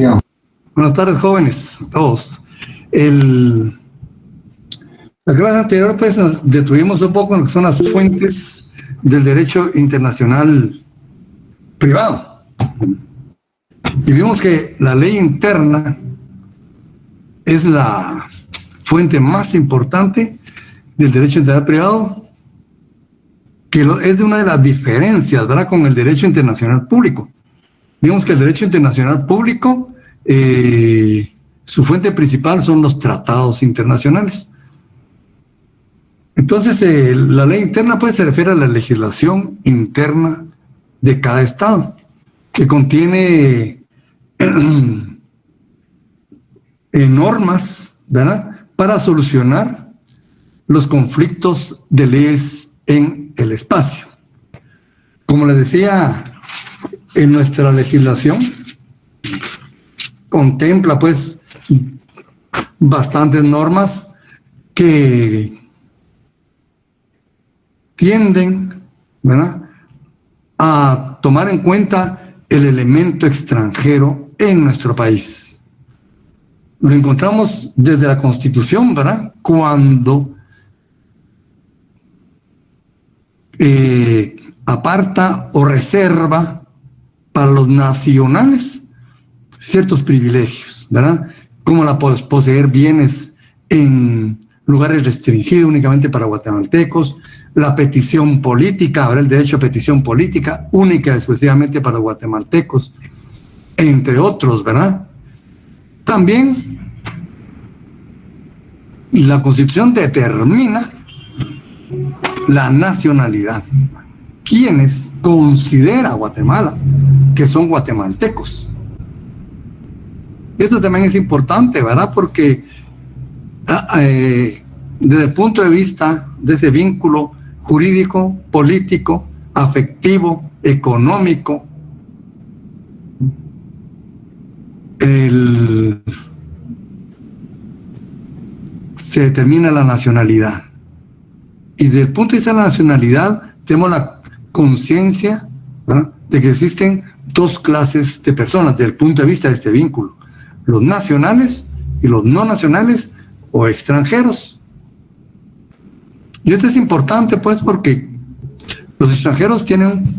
Sigamos. Buenas tardes, jóvenes, todos. La clase anterior, pues, nos detuvimos un poco en lo que son las fuentes del derecho internacional privado. Y vimos que la ley interna es la fuente más importante del derecho internacional privado, que es de una de las diferencias, ¿verdad?, con el derecho internacional público. Vimos que el derecho internacional público, su fuente principal son los tratados internacionales. Entonces, la ley interna pues se refiere a la legislación interna de cada estado, que contiene normas, ¿verdad?, para solucionar los conflictos de leyes en el espacio. Como les decía, en nuestra legislación contempla pues bastantes normas que tienden, ¿verdad?, a tomar en cuenta el elemento extranjero en nuestro país. Lo encontramos desde la Constitución, ¿verdad?, cuando aparta o reserva para los nacionales ciertos privilegios, ¿verdad?, como la poseer bienes en lugares restringidos únicamente para guatemaltecos, la petición política, habrá el derecho a petición política única y exclusivamente para guatemaltecos, entre otros, ¿verdad? También la Constitución determina la nacionalidad. ¿Quiénes considera Guatemala que son guatemaltecos? Esto también es importante, ¿verdad? Porque desde el punto de vista de ese vínculo jurídico, político, afectivo, económico, se determina la nacionalidad. Y desde el punto de vista de la nacionalidad, tenemos la conciencia, ¿verdad?, de que existen dos clases de personas desde el punto de vista de este vínculo: los nacionales y los no nacionales o extranjeros. Y esto es importante, pues, porque los extranjeros tienen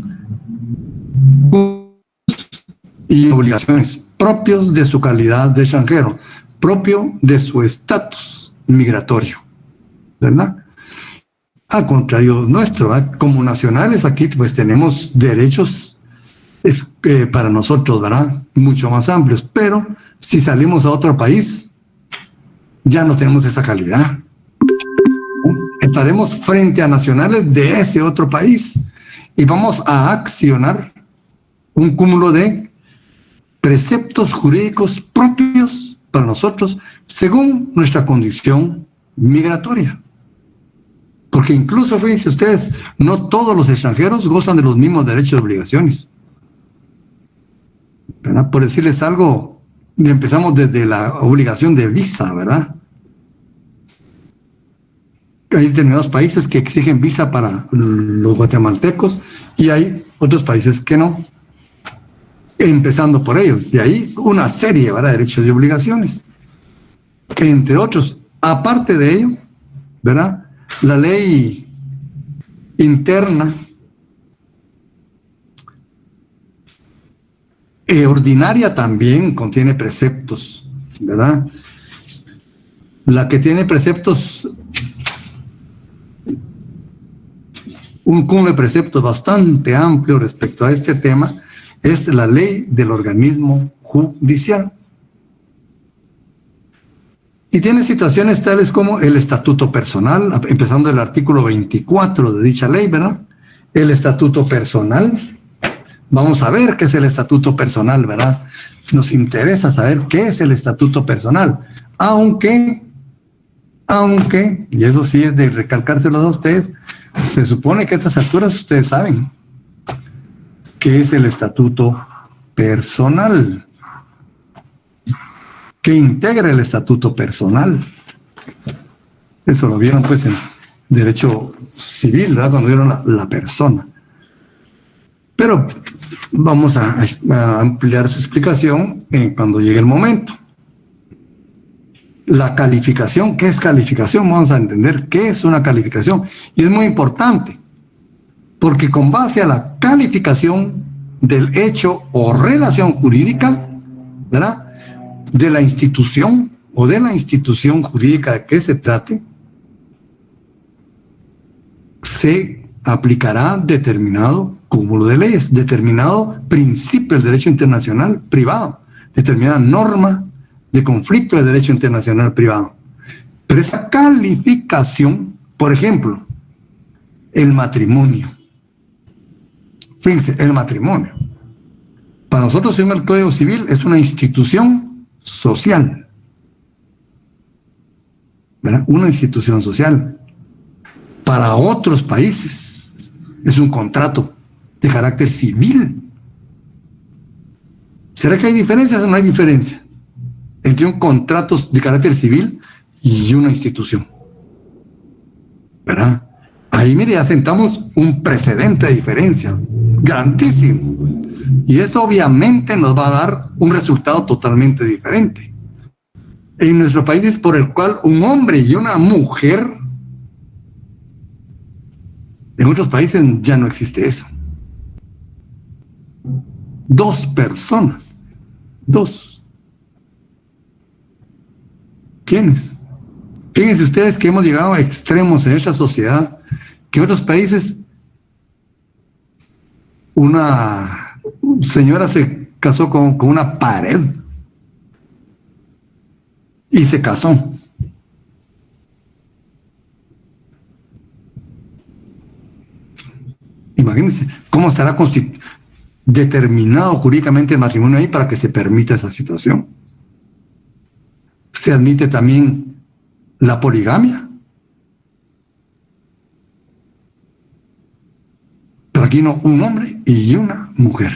y obligaciones propios de su calidad de extranjero, propio de su estatus migratorio, ¿verdad? Al contrario nuestro, ¿verdad?, como nacionales aquí pues tenemos derechos para nosotros, ¿verdad?, mucho más amplios, pero si salimos a otro país ya no tenemos esa calidad. Estaremos frente a nacionales de ese otro país y vamos a accionar un cúmulo de preceptos jurídicos propios para nosotros según nuestra condición migratoria. Porque incluso, fíjense ustedes, no todos los extranjeros gozan de los mismos derechos y obligaciones, ¿verdad? Por decirles algo, empezamos desde la obligación de visa, ¿verdad? Hay determinados países que exigen visa para los guatemaltecos y hay otros países que no, empezando por ellos. De ahí una serie, ¿verdad?, de derechos y obligaciones. Entre otros, aparte de ello, ¿verdad?, la ley interna ordinaria también contiene preceptos, ¿verdad? La que tiene preceptos, un cúmulo de preceptos bastante amplio respecto a este tema, es la ley del organismo judicial. Y tiene situaciones tales como el estatuto personal, empezando el artículo 24 de dicha ley, ¿verdad? El estatuto personal. Vamos a ver qué es el estatuto personal, ¿verdad? Nos interesa saber qué es el estatuto personal. Aunque, y eso sí es de recalcárselos a ustedes, se supone que a estas alturas ustedes saben qué es el estatuto personal. Que integra el estatuto personal. Eso lo vieron pues en derecho civil, ¿verdad?, cuando vieron la persona. Pero vamos a ampliar su explicación cuando llegue el momento. La calificación, ¿qué es calificación? Vamos a entender qué es una calificación. Y es muy importante, porque con base a la calificación del hecho o relación jurídica, ¿verdad?, de la institución o de la institución jurídica de que se trate, se aplicará determinado cúmulo de leyes, determinado principio del derecho internacional privado, determinada norma de conflicto de derecho internacional privado. Pero esa calificación, por ejemplo, el matrimonio. Fíjense, el matrimonio. Para nosotros, según el Código Civil, es una institución social, ¿verdad? Una institución social. Para otros países es un contrato de carácter civil. ¿Será que hay diferencias o no hay diferencia entre un contrato de carácter civil y una institución? ¿Verdad? Ahí, mire, ya sentamos un precedente de diferencia grandísimo. Y esto obviamente nos va a dar un resultado totalmente diferente. En nuestro país es por el cual un hombre y una mujer, en otros países ya no existe eso. Dos personas. Dos. ¿Quiénes? Fíjense ustedes que hemos llegado a extremos en esta sociedad, que en otros países una señora se casó con una pared y se casó. Imagínense cómo estará determinado jurídicamente el matrimonio ahí para que se permita esa situación. Se admite también la poligamia. Pero aquí no, un hombre y una mujer.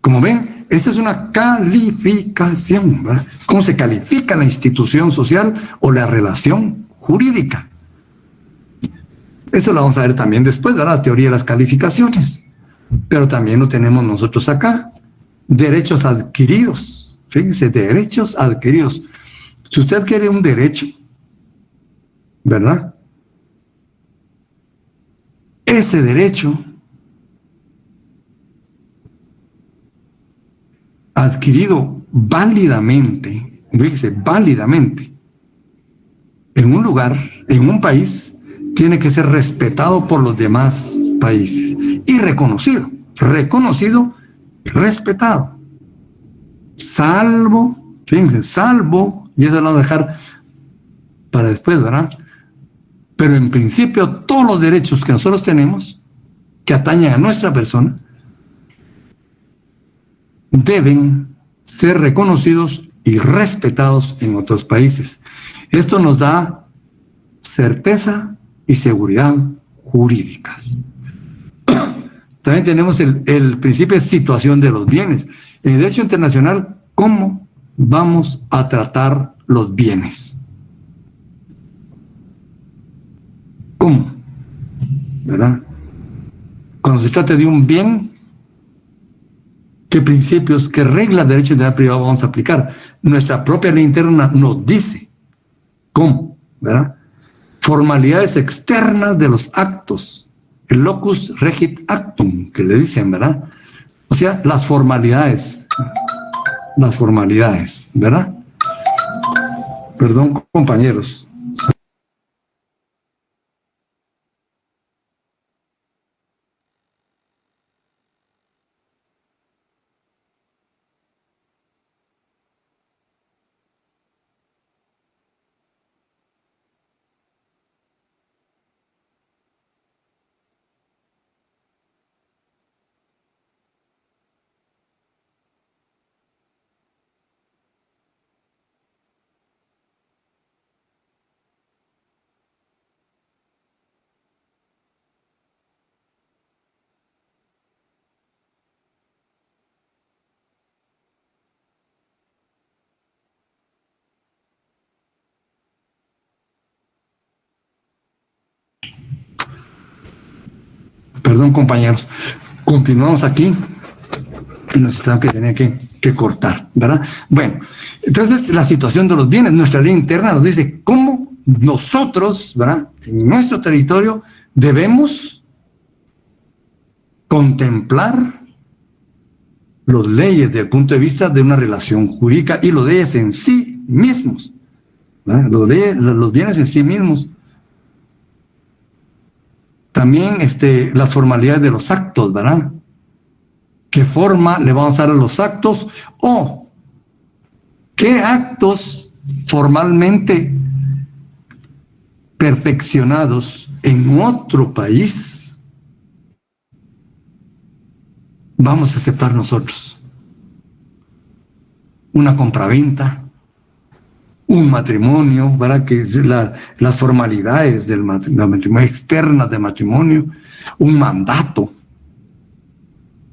Como ven, esta es una calificación, ¿verdad? ¿Cómo se califica la institución social o la relación jurídica? Eso lo vamos a ver también después, ¿verdad? La teoría de las calificaciones. Pero también lo tenemos nosotros acá. Derechos adquiridos. Fíjense, derechos adquiridos. Si usted quiere un derecho, ¿verdad?, ese derecho adquirido válidamente, fíjese, válidamente, en un lugar, en un país, tiene que ser respetado por los demás países y reconocido y respetado. Salvo, fíjense, salvo, y eso lo vamos a dejar para después, ¿verdad? Pero en principio todos los derechos que nosotros tenemos, que atañen a nuestra persona, deben ser reconocidos y respetados en otros países. Esto nos da certeza y seguridad jurídicas. También tenemos el principio de situación de los bienes. En el derecho internacional, ¿cómo vamos a tratar los bienes? ¿Cómo? ¿Verdad? Cuando se trata de un bien, ¿qué principios, qué reglas de derecho internacional privado vamos a aplicar? Nuestra propia ley interna nos dice cómo, ¿verdad? Formalidades externas de los actos, el locus regit actum, que le dicen, ¿verdad? O sea, las formalidades, ¿verdad? Perdón, compañeros. Perdón, compañeros. Continuamos aquí. Necesitamos que tenía que cortar, ¿verdad? Bueno, entonces la situación de los bienes, nuestra ley interna nos dice cómo nosotros, ¿verdad?, en nuestro territorio debemos contemplar las leyes desde el punto de vista de una relación jurídica y los leyes en sí mismos, ¿verdad? Los bienes en sí mismos. También las formalidades de los actos, ¿verdad? ¿Qué forma le vamos a dar a los actos? O qué actos formalmente perfeccionados en otro país vamos a aceptar nosotros. Una compraventa, un matrimonio, ¿verdad? Que es las formalidades del matrimonio, externas del matrimonio, un mandato.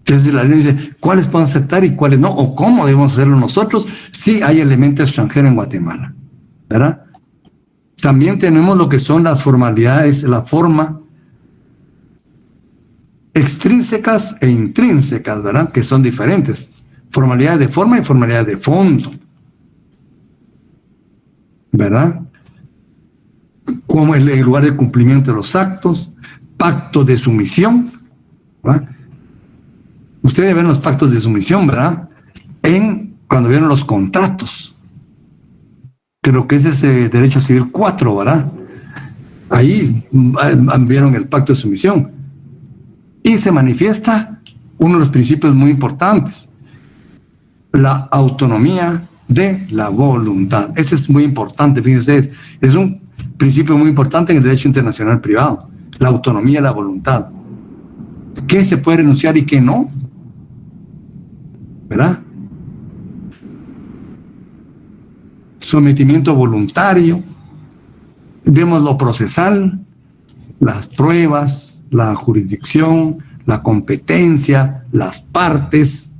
Entonces la ley dice cuáles pueden aceptar y cuáles no, o cómo debemos hacerlo nosotros si hay elemento extranjero en Guatemala, ¿verdad? También tenemos lo que son las formalidades, la forma extrínsecas e intrínsecas, ¿verdad? Que son diferentes. Formalidades de forma y formalidades de fondo, ¿verdad? Como el lugar de cumplimiento de los actos, pactos de sumisión, ¿verdad? Ustedes ven los pactos de sumisión, ¿verdad? Cuando vieron los contratos. Creo que ese es Derecho Civil 4, ¿verdad? Ahí vieron el pacto de sumisión. Y se manifiesta uno de los principios muy importantes: la autonomía de la voluntad. Ese es muy importante, fíjense, es un principio muy importante en el derecho internacional privado, la autonomía de la voluntad. ¿Qué se puede renunciar y qué no? ¿Verdad? Sometimiento voluntario, vemos lo procesal, las pruebas, la jurisdicción, la competencia, las partes,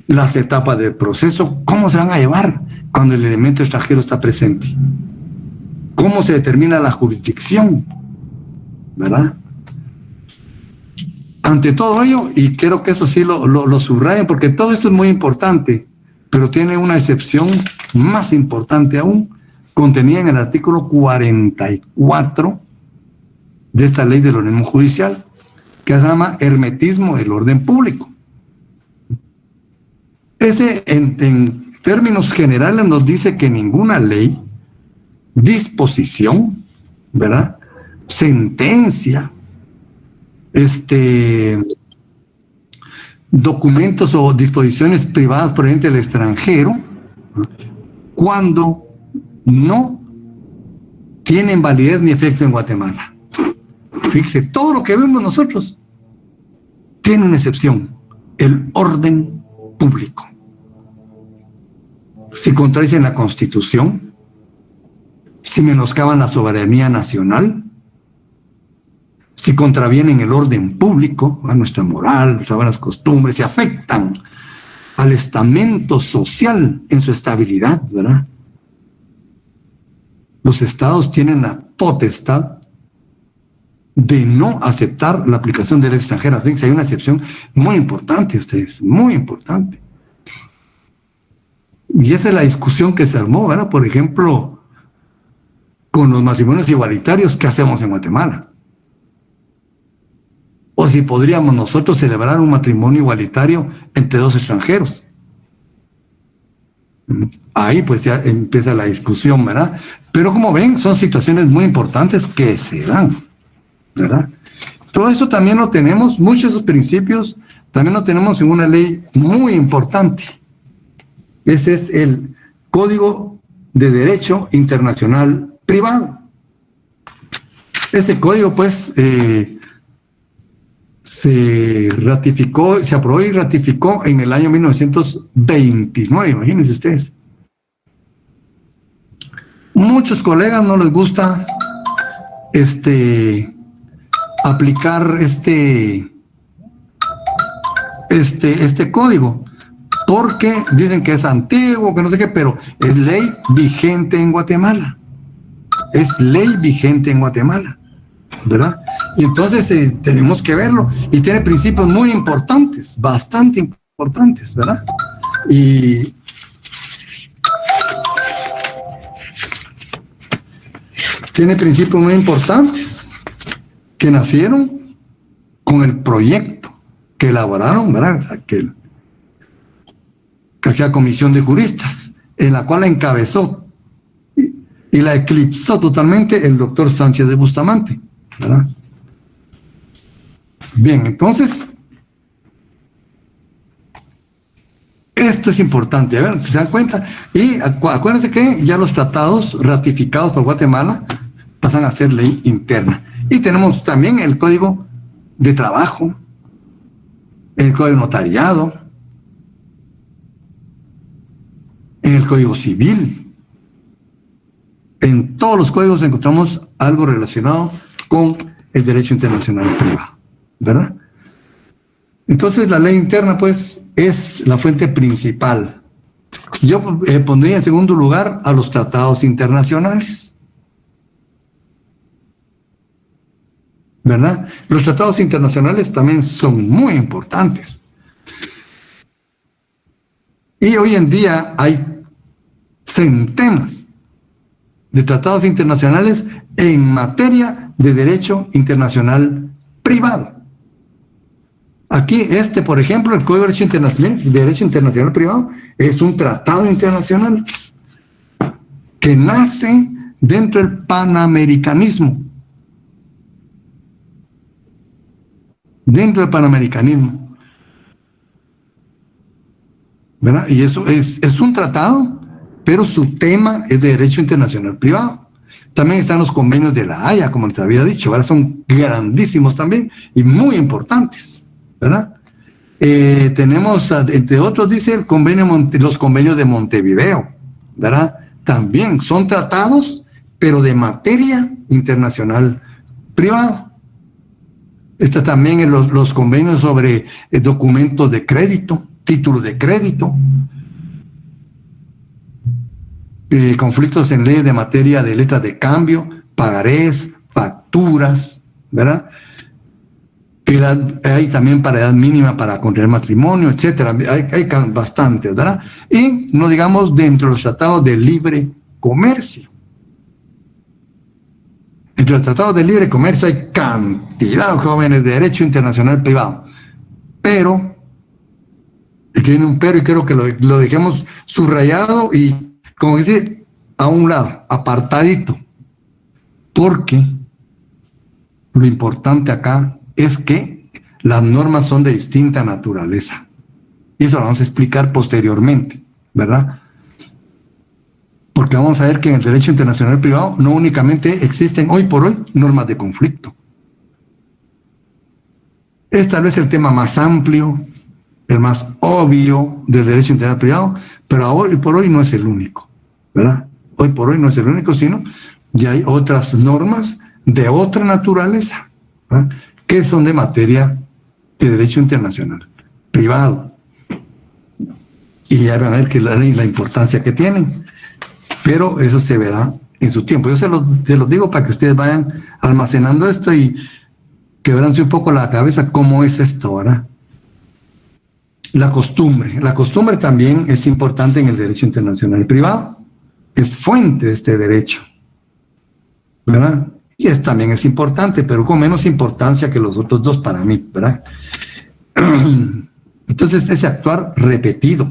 las etapas del proceso, cómo se van a llevar cuando el elemento extranjero está presente, cómo se determina la jurisdicción, ¿verdad? Ante todo ello, y quiero que eso sí lo subrayen, porque todo esto es muy importante, pero tiene una excepción más importante aún, contenida en el artículo 44 de esta ley del organismo judicial, que se llama hermetismo del orden público. En términos generales nos dice que ninguna ley, disposición, ¿verdad?, sentencia, documentos o disposiciones privadas provenientes del extranjero, cuando no tienen validez ni efecto en Guatemala. Fíjese, todo lo que vemos nosotros tiene una excepción: el orden público. Si contradicen la Constitución, si menoscaban la soberanía nacional, si contravienen el orden público, a nuestra moral, nuestras buenas costumbres, si afectan al estamento social en su estabilidad, ¿verdad? Los estados tienen la potestad de no aceptar la aplicación de leyes extranjeras. Fíjense, hay una excepción muy importante, ustedes, muy importante. Y esa es la discusión que se armó, ¿verdad? Por ejemplo, con los matrimonios igualitarios, ¿qué hacemos en Guatemala? O si podríamos nosotros celebrar un matrimonio igualitario entre dos extranjeros. Ahí pues ya empieza la discusión, ¿verdad? Pero como ven, son situaciones muy importantes que se dan, ¿verdad? Todo eso también lo tenemos, muchos de esos principios también lo tenemos en una ley muy importante. Ese es el Código de Derecho Internacional Privado. Este código pues se ratificó, se aprobó y ratificó en el año 1929, imagínense ustedes. Muchos colegas no les gusta aplicar este código, porque dicen que es antiguo, que no sé qué, pero es ley vigente en Guatemala. Es ley vigente en Guatemala. ¿verdad? Y entonces tenemos que verlo, y tiene principios muy importantes, bastante importantes, ¿verdad? Y tiene principios muy importantes que nacieron con el proyecto que elaboraron, ¿verdad? Aquella comisión de juristas, en la cual la encabezó y la eclipsó totalmente el doctor Sánchez de Bustamante, ¿verdad? Bien, entonces, esto es importante, a ver, ¿se dan cuenta? Y acuérdense que ya los tratados ratificados por Guatemala pasan a ser ley interna. Y tenemos también el Código de Trabajo, el Código de Notariado, en el Código Civil. En todos los códigos encontramos algo relacionado con el derecho internacional privado, ¿verdad? Entonces la ley interna, pues, es la fuente principal. Yo pondría en segundo lugar a los tratados internacionales, ¿verdad? Los tratados internacionales también son muy importantes. Y hoy en día hay centenas de tratados internacionales en materia de derecho internacional privado. Aquí por ejemplo, el Código de Derecho Internacional Privado es un tratado internacional que nace dentro del panamericanismo. Dentro del panamericanismo, ¿verdad? Y eso es un tratado, pero su tema es de derecho internacional privado. También están los convenios de la Haya, como les había dicho, ¿verdad? Son grandísimos también y muy importantes, ¿verdad? Tenemos, entre otros, dice los convenios de Montevideo, ¿verdad? También son tratados, pero de materia internacional privada. Está también en los convenios sobre documentos de crédito, títulos de crédito, conflictos en ley de materia de letras de cambio, pagarés, facturas, ¿verdad? Hay también para edad mínima para contraer matrimonio, etcétera. Hay bastantes, ¿verdad? Y no digamos dentro de los tratados de libre comercio. Entre los tratados de libre comercio hay cantidad, jóvenes, de derecho internacional privado. Pero, aquí viene un pero y quiero que lo dejemos subrayado y, como dice, a un lado, apartadito. Porque lo importante acá es que las normas son de distinta naturaleza. Y eso lo vamos a explicar posteriormente, ¿verdad? Porque vamos a ver que en el derecho internacional privado no únicamente existen hoy por hoy normas de conflicto. Es tal vez el tema más amplio, el más obvio del derecho internacional privado, pero hoy por hoy no es el único, ¿verdad? Hoy por hoy no es el único, sino ya hay otras normas de otra naturaleza, ¿verdad? Que son de materia de derecho internacional privado. Y ya van a ver que la importancia que tienen. Pero eso se verá en su tiempo. Yo se los digo para que ustedes vayan almacenando esto y quebranse un poco la cabeza cómo es esto, ¿verdad? La costumbre también es importante en el derecho internacional privado, es fuente de este derecho, ¿verdad? Y también es importante, pero con menos importancia que los otros dos para mí, ¿verdad? Entonces, ese actuar repetido,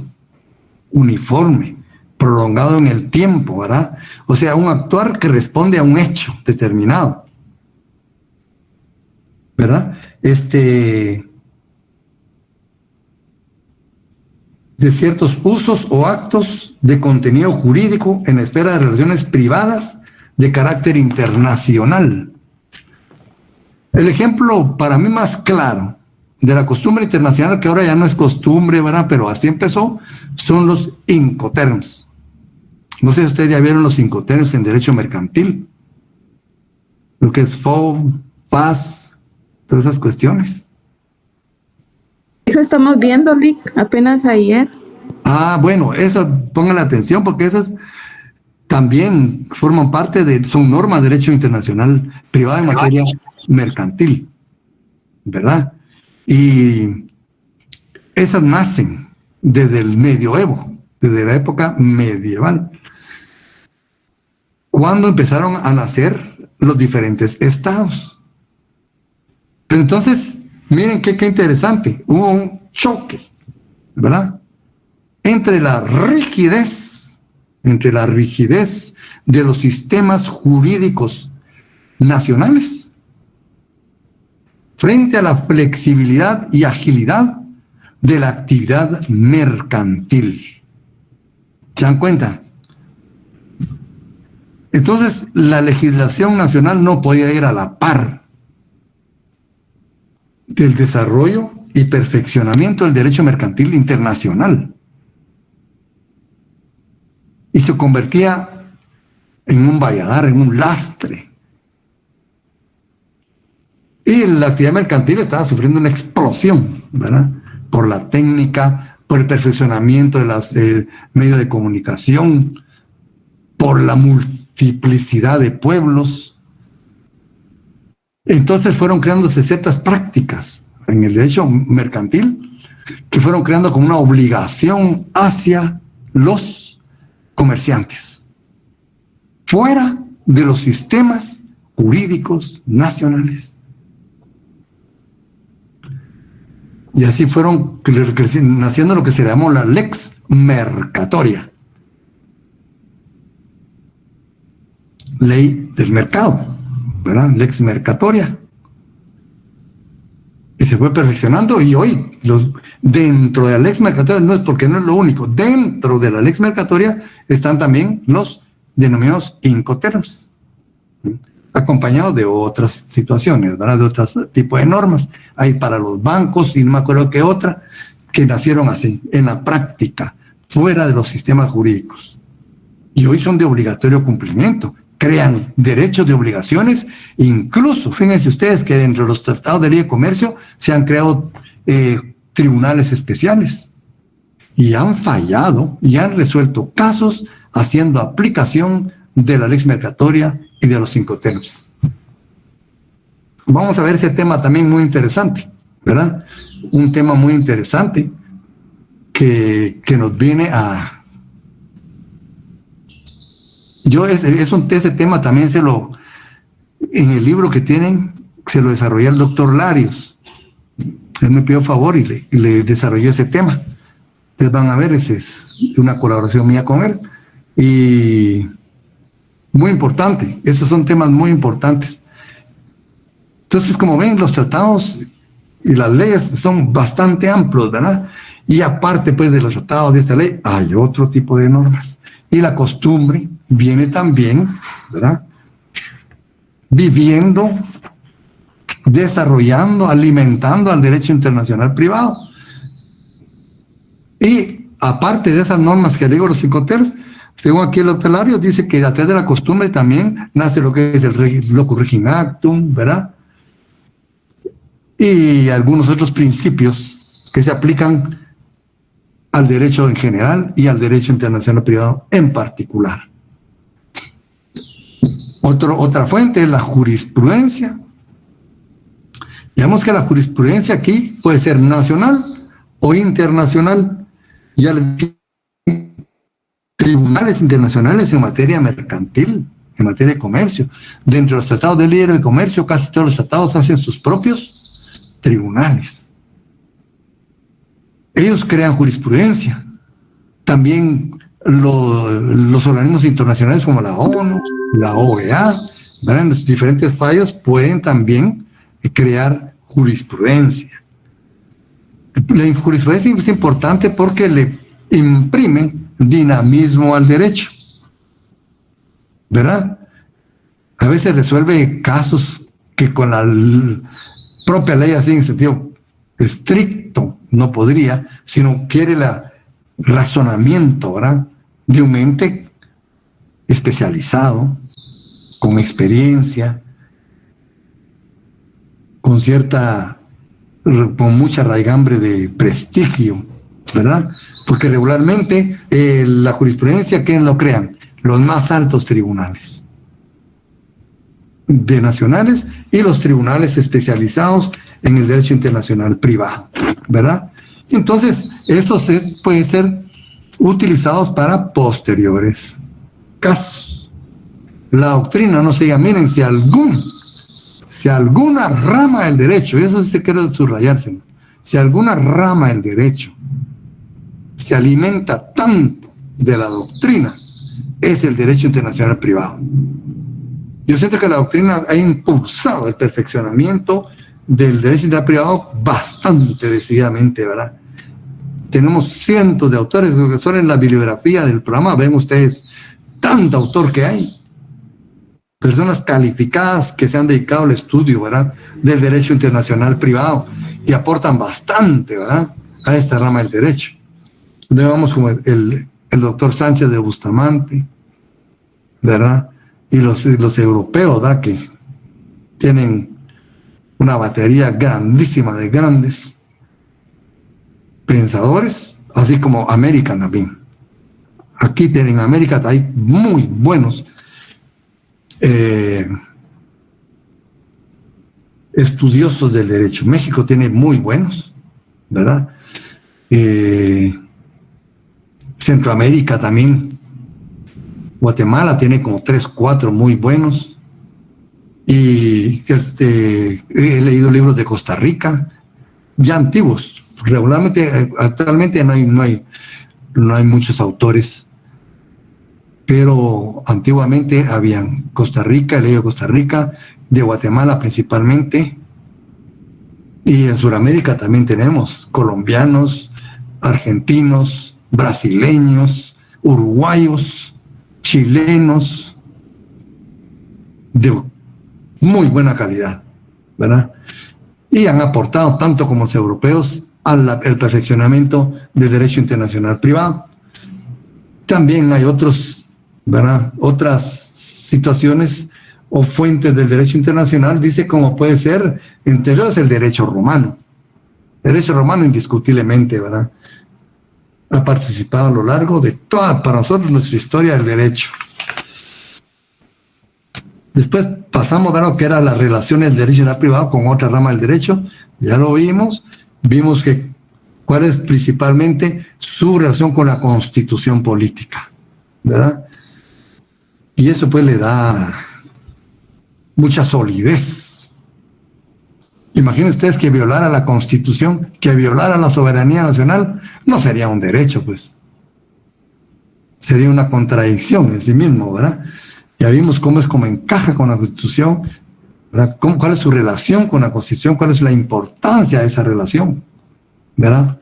uniforme, prolongado en el tiempo, ¿verdad? O sea, un actuar que responde a un hecho determinado, ¿verdad? De ciertos usos o actos de contenido jurídico en la esfera de relaciones privadas de carácter internacional. El ejemplo para mí más claro de la costumbre internacional, que ahora ya no es costumbre, ¿verdad? Pero así empezó, son los Incoterms. No sé si ustedes ya vieron los Incoterms en derecho mercantil. Lo que es FOB, FAS, todas esas cuestiones. Eso estamos viendo, Lick, apenas ayer. Ah, bueno, eso, pónganle atención porque esas también forman parte son normas de derecho internacional privado en materia mercantil, ¿verdad? Y esas nacen desde el medioevo, desde la época medieval, cuando empezaron a nacer los diferentes estados. Pero entonces, miren qué interesante, hubo un choque, ¿verdad? Entre la rigidez de los sistemas jurídicos nacionales frente a la flexibilidad y agilidad de la actividad mercantil. ¿Se dan cuenta? Entonces, la legislación nacional no podía ir a la par del desarrollo y perfeccionamiento del derecho mercantil internacional. Y se convertía en un valladar, en un lastre. Y la actividad mercantil estaba sufriendo una explosión, ¿verdad? Por la técnica, por el perfeccionamiento de los medios de comunicación, por la multiplicidad de pueblos. Entonces fueron creándose ciertas prácticas en el derecho mercantil que fueron creando como una obligación hacia los comerciantes, fuera de los sistemas jurídicos nacionales. Y así fueron naciendo lo que se llamó la lex mercatoria, ley del mercado, ¿verdad? Lex mercatoria. Y se fue perfeccionando, y hoy, dentro de la lex mercatoria, no es porque no es lo único, dentro de la lex mercatoria están también los denominados incoterms, acompañados de otras situaciones, ¿verdad? De otros tipos de normas. Hay para los bancos, y no me acuerdo qué otra, que nacieron así, en la práctica, fuera de los sistemas jurídicos. Y hoy son de obligatorio cumplimiento. Crean derechos de obligaciones, incluso, fíjense ustedes que dentro de los tratados de ley de comercio se han creado tribunales especiales y han fallado y han resuelto casos haciendo aplicación de la lex mercatoria y de los incoterms. Vamos a ver ese tema también muy interesante, ¿verdad? Un tema muy interesante que nos viene a... Ese tema también en el libro que tienen, se lo desarrollé el doctor Larios. Él me pidió favor y le desarrollé ese tema. Ustedes van a ver, esa es una colaboración mía con él. Y muy importante, esos son temas muy importantes. Entonces, como ven, los tratados y las leyes son bastante amplios, ¿verdad? Y aparte, pues, de los tratados de esta ley, hay otro tipo de normas. Y la costumbre viene también, ¿verdad? Viviendo, desarrollando, alimentando al derecho internacional privado. Y aparte de esas normas que digo, los incoterms, según aquí el doctor Larios, dice que a través de la costumbre también nace lo que es el locus regim actum, ¿verdad? Y algunos otros principios que se aplican al derecho en general y al derecho internacional privado en particular. Otra fuente es la jurisprudencia. Digamos que la jurisprudencia aquí puede ser nacional o internacional. Ya tribunales internacionales en materia mercantil, en materia de comercio. Dentro de los tratados de libre comercio, casi todos los tratados hacen sus propios tribunales. Ellos crean jurisprudencia. También los organismos internacionales como la ONU, la OEA, ¿verdad? En los diferentes fallos pueden también crear jurisprudencia. La jurisprudencia es importante porque le imprime dinamismo al derecho, ¿verdad? A veces resuelve casos que con la propia ley así en sentido estricto no podría, sino quiere el razonamiento, ¿verdad? De un ente especializado, con experiencia, con mucha raigambre de prestigio, ¿verdad? Porque regularmente la jurisprudencia, ¿quiénes lo crean? Los más altos tribunales de nacionales y los tribunales especializados en el derecho internacional privado, ¿verdad? Entonces, estos pueden ser utilizados para posteriores casos. La doctrina no se diga, miren, si alguna rama del derecho, y eso sí se quiere subrayarse, ¿no? Si alguna rama del derecho se alimenta tanto de la doctrina, es el derecho internacional privado. Yo siento que la doctrina ha impulsado el perfeccionamiento del derecho internacional privado bastante decididamente, ¿verdad? Tenemos cientos de autores, que son en la bibliografía del programa, ven ustedes tanto autor que hay. Personas calificadas que se han dedicado al estudio, ¿verdad?, del derecho internacional privado y aportan bastante, ¿verdad?, a esta rama del derecho. Donde vamos como el doctor Sánchez de Bustamante, ¿verdad?, y los europeos, ¿verdad?, que tienen una batería grandísima de grandes pensadores, así como América también. Aquí en América hay muy buenos estudiosos del derecho. México tiene muy buenos, ¿verdad? Centroamérica también. Guatemala tiene como 3, 4 muy buenos. Y he leído libros de Costa Rica, ya antiguos. Regularmente, actualmente no hay muchos autores, pero antiguamente habían Costa Rica, he leído Costa Rica, de Guatemala principalmente, y en Sudamérica también tenemos colombianos, argentinos, brasileños, uruguayos, chilenos, de muy buena calidad, ¿verdad? Y han aportado, tanto como los europeos, al perfeccionamiento del derecho internacional privado. También hay ¿verdad?, otras situaciones o fuentes del derecho internacional, dice, como puede ser, entre ellos, el derecho romano. El derecho romano, indiscutiblemente, ¿verdad?, ha participado a lo largo de toda, para nosotros, nuestra historia del derecho. Después pasamos a lo que era la relación del derecho internacional privado con otra rama del derecho. Ya lo vimos que cuál es principalmente su relación con la constitución política, ¿verdad? Y eso pues le da mucha solidez. Imaginen ustedes que violara la Constitución, que violara la soberanía nacional, no sería un derecho, pues. Sería una contradicción en sí mismo, ¿verdad? Ya vimos cómo encaja con la Constitución, ¿verdad? Cuál es su relación con la Constitución, cuál es la importancia de esa relación, ¿verdad?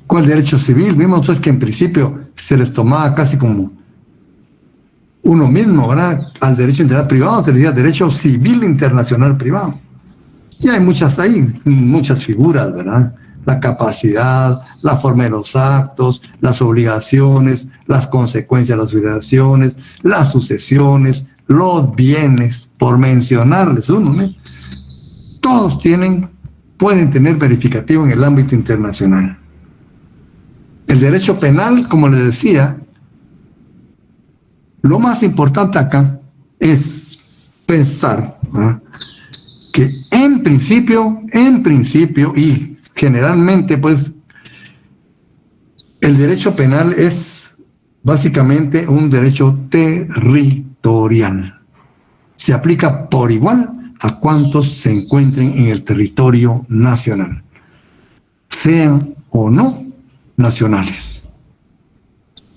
¿Cuál derecho civil? Vimos pues que en principio se les tomaba casi como uno mismo, ¿verdad? Al derecho internacional privado se le decía derecho civil internacional privado. Y hay muchas figuras, ¿verdad? La capacidad, la forma de los actos, las obligaciones, las consecuencias de las obligaciones, las sucesiones, los bienes, por mencionarles uno, ¿no? Todos pueden tener verificativo en el ámbito internacional. El derecho penal, como les decía, lo más importante acá es pensar, ¿verdad?, que en principio y generalmente, pues, el derecho penal es básicamente un derecho territorial. Se aplica por igual a cuantos se encuentren en el territorio nacional, sean o no nacionales.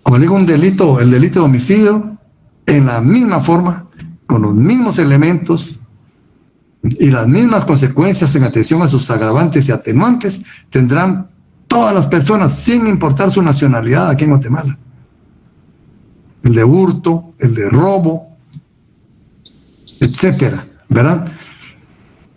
Como digo, el delito de homicidio, en la misma forma, con los mismos elementos y las mismas consecuencias en atención a sus agravantes y atenuantes, tendrán todas las personas, sin importar su nacionalidad, aquí en Guatemala. El de hurto, el de robo, etcétera, ¿verdad?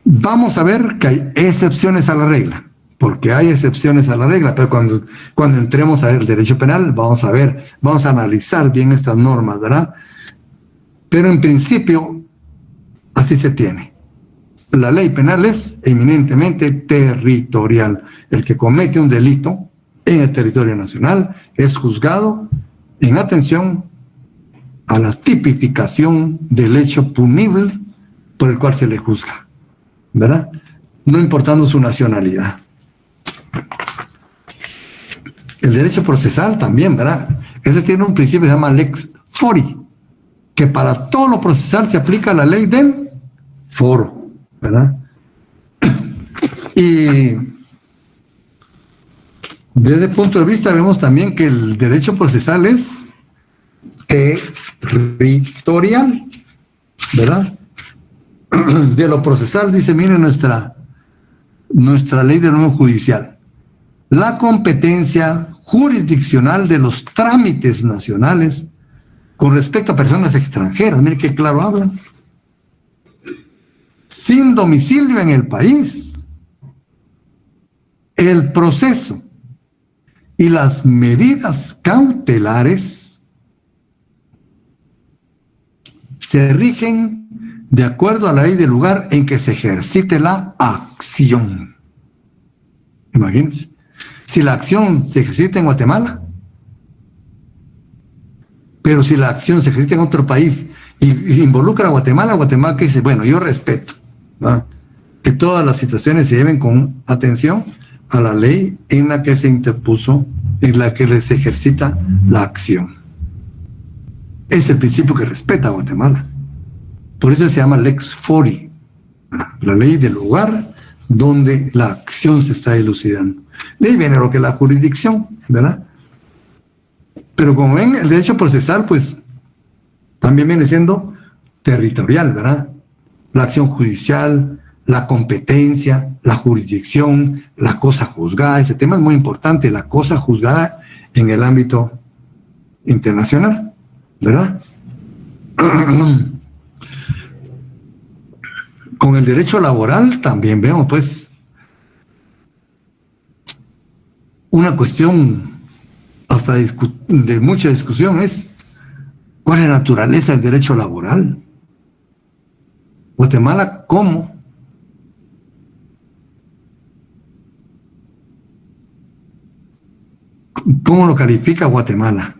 Vamos a ver que hay excepciones a la regla, porque hay excepciones a la regla, pero cuando entremos a ver el derecho penal, vamos a analizar bien estas normas, ¿verdad? Pero en principio, así se tiene. La ley penal es eminentemente territorial. El que comete un delito en el territorio nacional es juzgado en atención a la tipificación del hecho punible por el cual se le juzga, ¿verdad? No importando su nacionalidad. El derecho procesal también, ¿verdad? Ese tiene un principio que se llama lex fori, que para todo lo procesal se aplica la ley del foro, ¿verdad? Y desde ese punto de vista vemos también que el derecho procesal es territorial, ¿verdad? De lo procesal dice, miren nuestra ley de orden judicial. La competencia jurisdiccional de los trámites nacionales con respecto a personas extranjeras, miren qué claro hablan, sin domicilio en el país, el proceso y las medidas cautelares se rigen de acuerdo a la ley del lugar en que se ejercite la acción. Imagínense, si la acción se ejercita en Guatemala, pero si la acción se ejercita en otro país y involucra a Guatemala, Guatemala que dice, bueno, yo respeto, ¿verdad?, que todas las situaciones se lleven con atención a la ley en la que se interpuso, en la que se ejercita la acción. Es el principio que respeta a Guatemala. Por eso se llama lex fori, la ley del lugar donde la acción se está elucidando. De ahí viene lo que es la jurisdicción, ¿verdad? Pero como ven, el derecho procesal, pues, también viene siendo territorial, ¿verdad? La acción judicial, la competencia, la jurisdicción, la cosa juzgada. Ese tema es muy importante, la cosa juzgada en el ámbito internacional, ¿verdad? Con el derecho laboral también vemos, pues, una cuestión hasta de mucha discusión es cuál es la naturaleza del derecho laboral. Guatemala, ¿cómo lo califica Guatemala?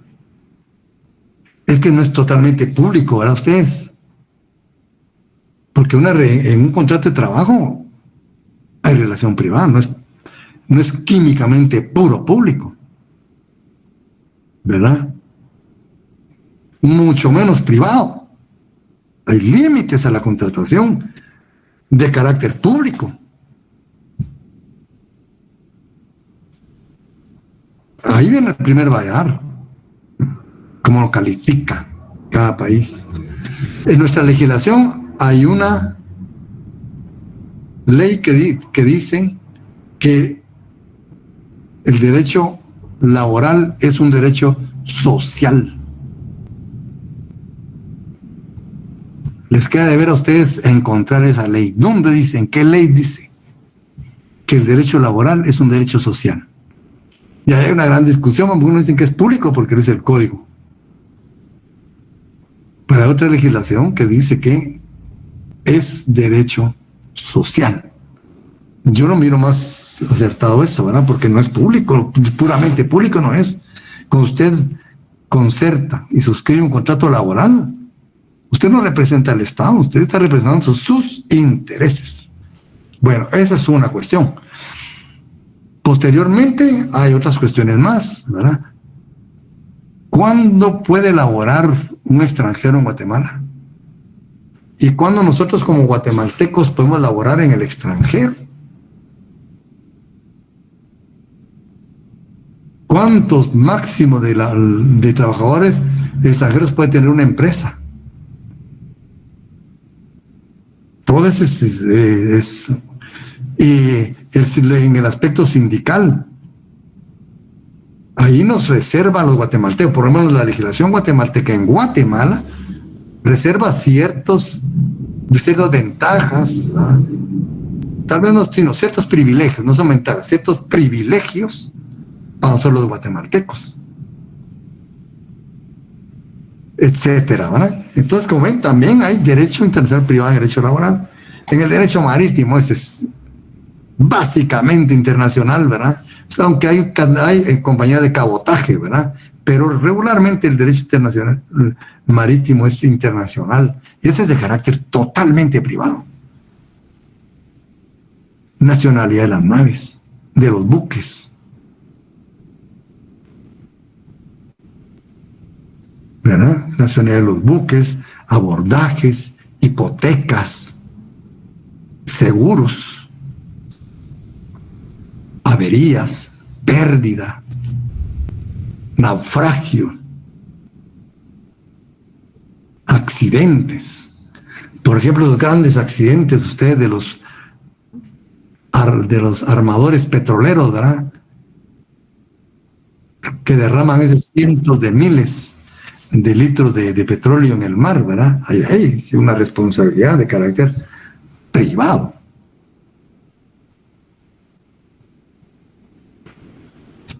Es que no es totalmente público, ¿verdad ustedes? Porque en un contrato de trabajo hay relación privada, no es químicamente puro público, ¿verdad? Mucho menos privado. Hay límites a la contratación de carácter público. Ahí viene el primer vallar, cómo lo califica cada país. En nuestra legislación hay una ley que dice que el derecho laboral es un derecho social. Les queda de ver a ustedes encontrar esa ley. ¿Dónde dicen? ¿Qué ley dice que el derecho laboral es un derecho social? Y hay una gran discusión. Algunos dicen que es público porque lo dice el código. Pero hay otra legislación que dice que es derecho social. Yo no miro más acertado eso, ¿verdad? Porque no es público, puramente público no es. Cuando usted concerta y suscribe un contrato laboral, usted no representa al Estado, usted está representando sus intereses. Bueno, esa es una cuestión. Posteriormente hay otras cuestiones más, ¿verdad? ¿Cuándo puede laborar un extranjero en Guatemala? ¿Y cuándo nosotros como guatemaltecos podemos laborar en el extranjero? ¿Cuántos máximo de trabajadores extranjeros puede tener una empresa? Todo eso es en el aspecto sindical. Ahí nos reserva a los guatemaltecos, por lo menos la legislación guatemalteca en Guatemala reserva ciertas ventajas, ¿verdad? Tal vez no, sino ciertos privilegios, no son ventajas, ciertos privilegios para nosotros los guatemaltecos, etcétera, ¿verdad? Entonces, como ven, también hay derecho internacional privado en derecho laboral. En el derecho marítimo, ese es básicamente internacional, ¿verdad? Aunque hay compañía de cabotaje, ¿verdad? pero regularmente el derecho internacional marítimo es internacional y ese es de carácter totalmente privado. Nacionalidad de las naves, de los buques, ¿verdad? Nacionalidad de los buques, abordajes, hipotecas, seguros, averías, pérdida, naufragio, accidentes. Por ejemplo, los grandes accidentes, ustedes de los armadores petroleros, ¿verdad? Que derraman esos cientos de miles de litros de petróleo en el mar, ¿verdad? Hay una responsabilidad de carácter privado.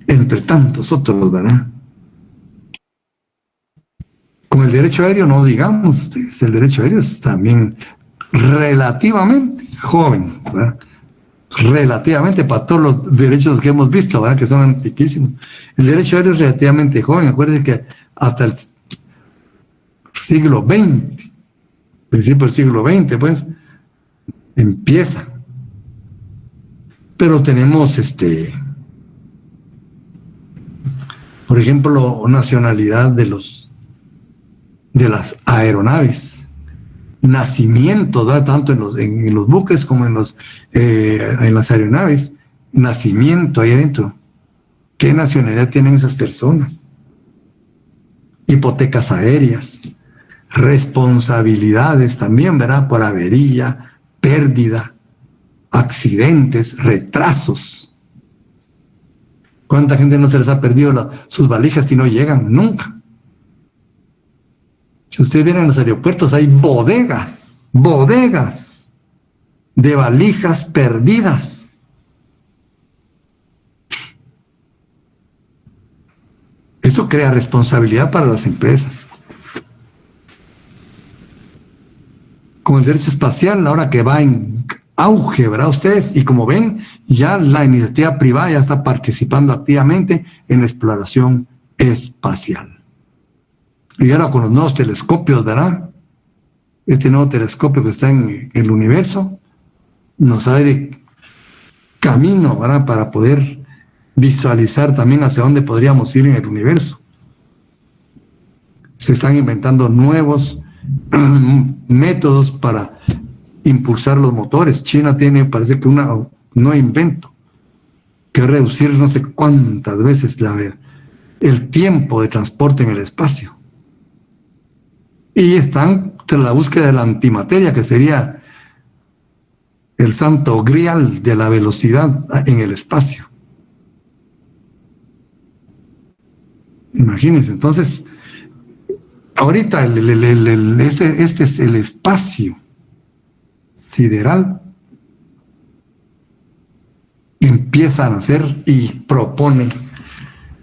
Entre tantos otros, ¿verdad? Con el derecho aéreo no digamos ustedes, el derecho aéreo es también relativamente joven, ¿verdad? Relativamente para todos los derechos que hemos visto, ¿verdad? Que son antiquísimos. El derecho aéreo es relativamente joven. Acuérdense que hasta el siglo XX, principio del siglo XX, pues, empieza. Pero tenemos, por ejemplo, nacionalidad de las aeronaves. Nacimiento, ¿verdad? Tanto en los buques como en las aeronaves, nacimiento ahí adentro. ¿Qué nacionalidad tienen esas personas? Hipotecas aéreas, responsabilidades también, ¿verdad? Por avería, pérdida, accidentes, retrasos. ¿Cuánta gente no se les ha perdido sus valijas y no llegan? Nunca. Si ustedes vienen a los aeropuertos, hay bodegas de valijas perdidas. Eso crea responsabilidad para las empresas. Como el derecho espacial, ahora que va en auge, ¿verdad ustedes? Y como ven, ya la iniciativa privada ya está participando activamente en la exploración espacial. Y ahora con los nuevos telescopios, ¿verdad? Este nuevo telescopio que está en el universo nos abre camino, ¿verdad? Para poder visualizar también hacia dónde podríamos ir en el universo. Se están inventando nuevos métodos para impulsar los motores. China tiene, parece que un nuevo invento que reducir no sé cuántas veces el tiempo de transporte en el espacio. Y están tras la búsqueda de la antimateria, que sería el santo grial de la velocidad en el espacio. Imagínense, entonces, ahorita este es el espacio sideral. Empieza a nacer y propone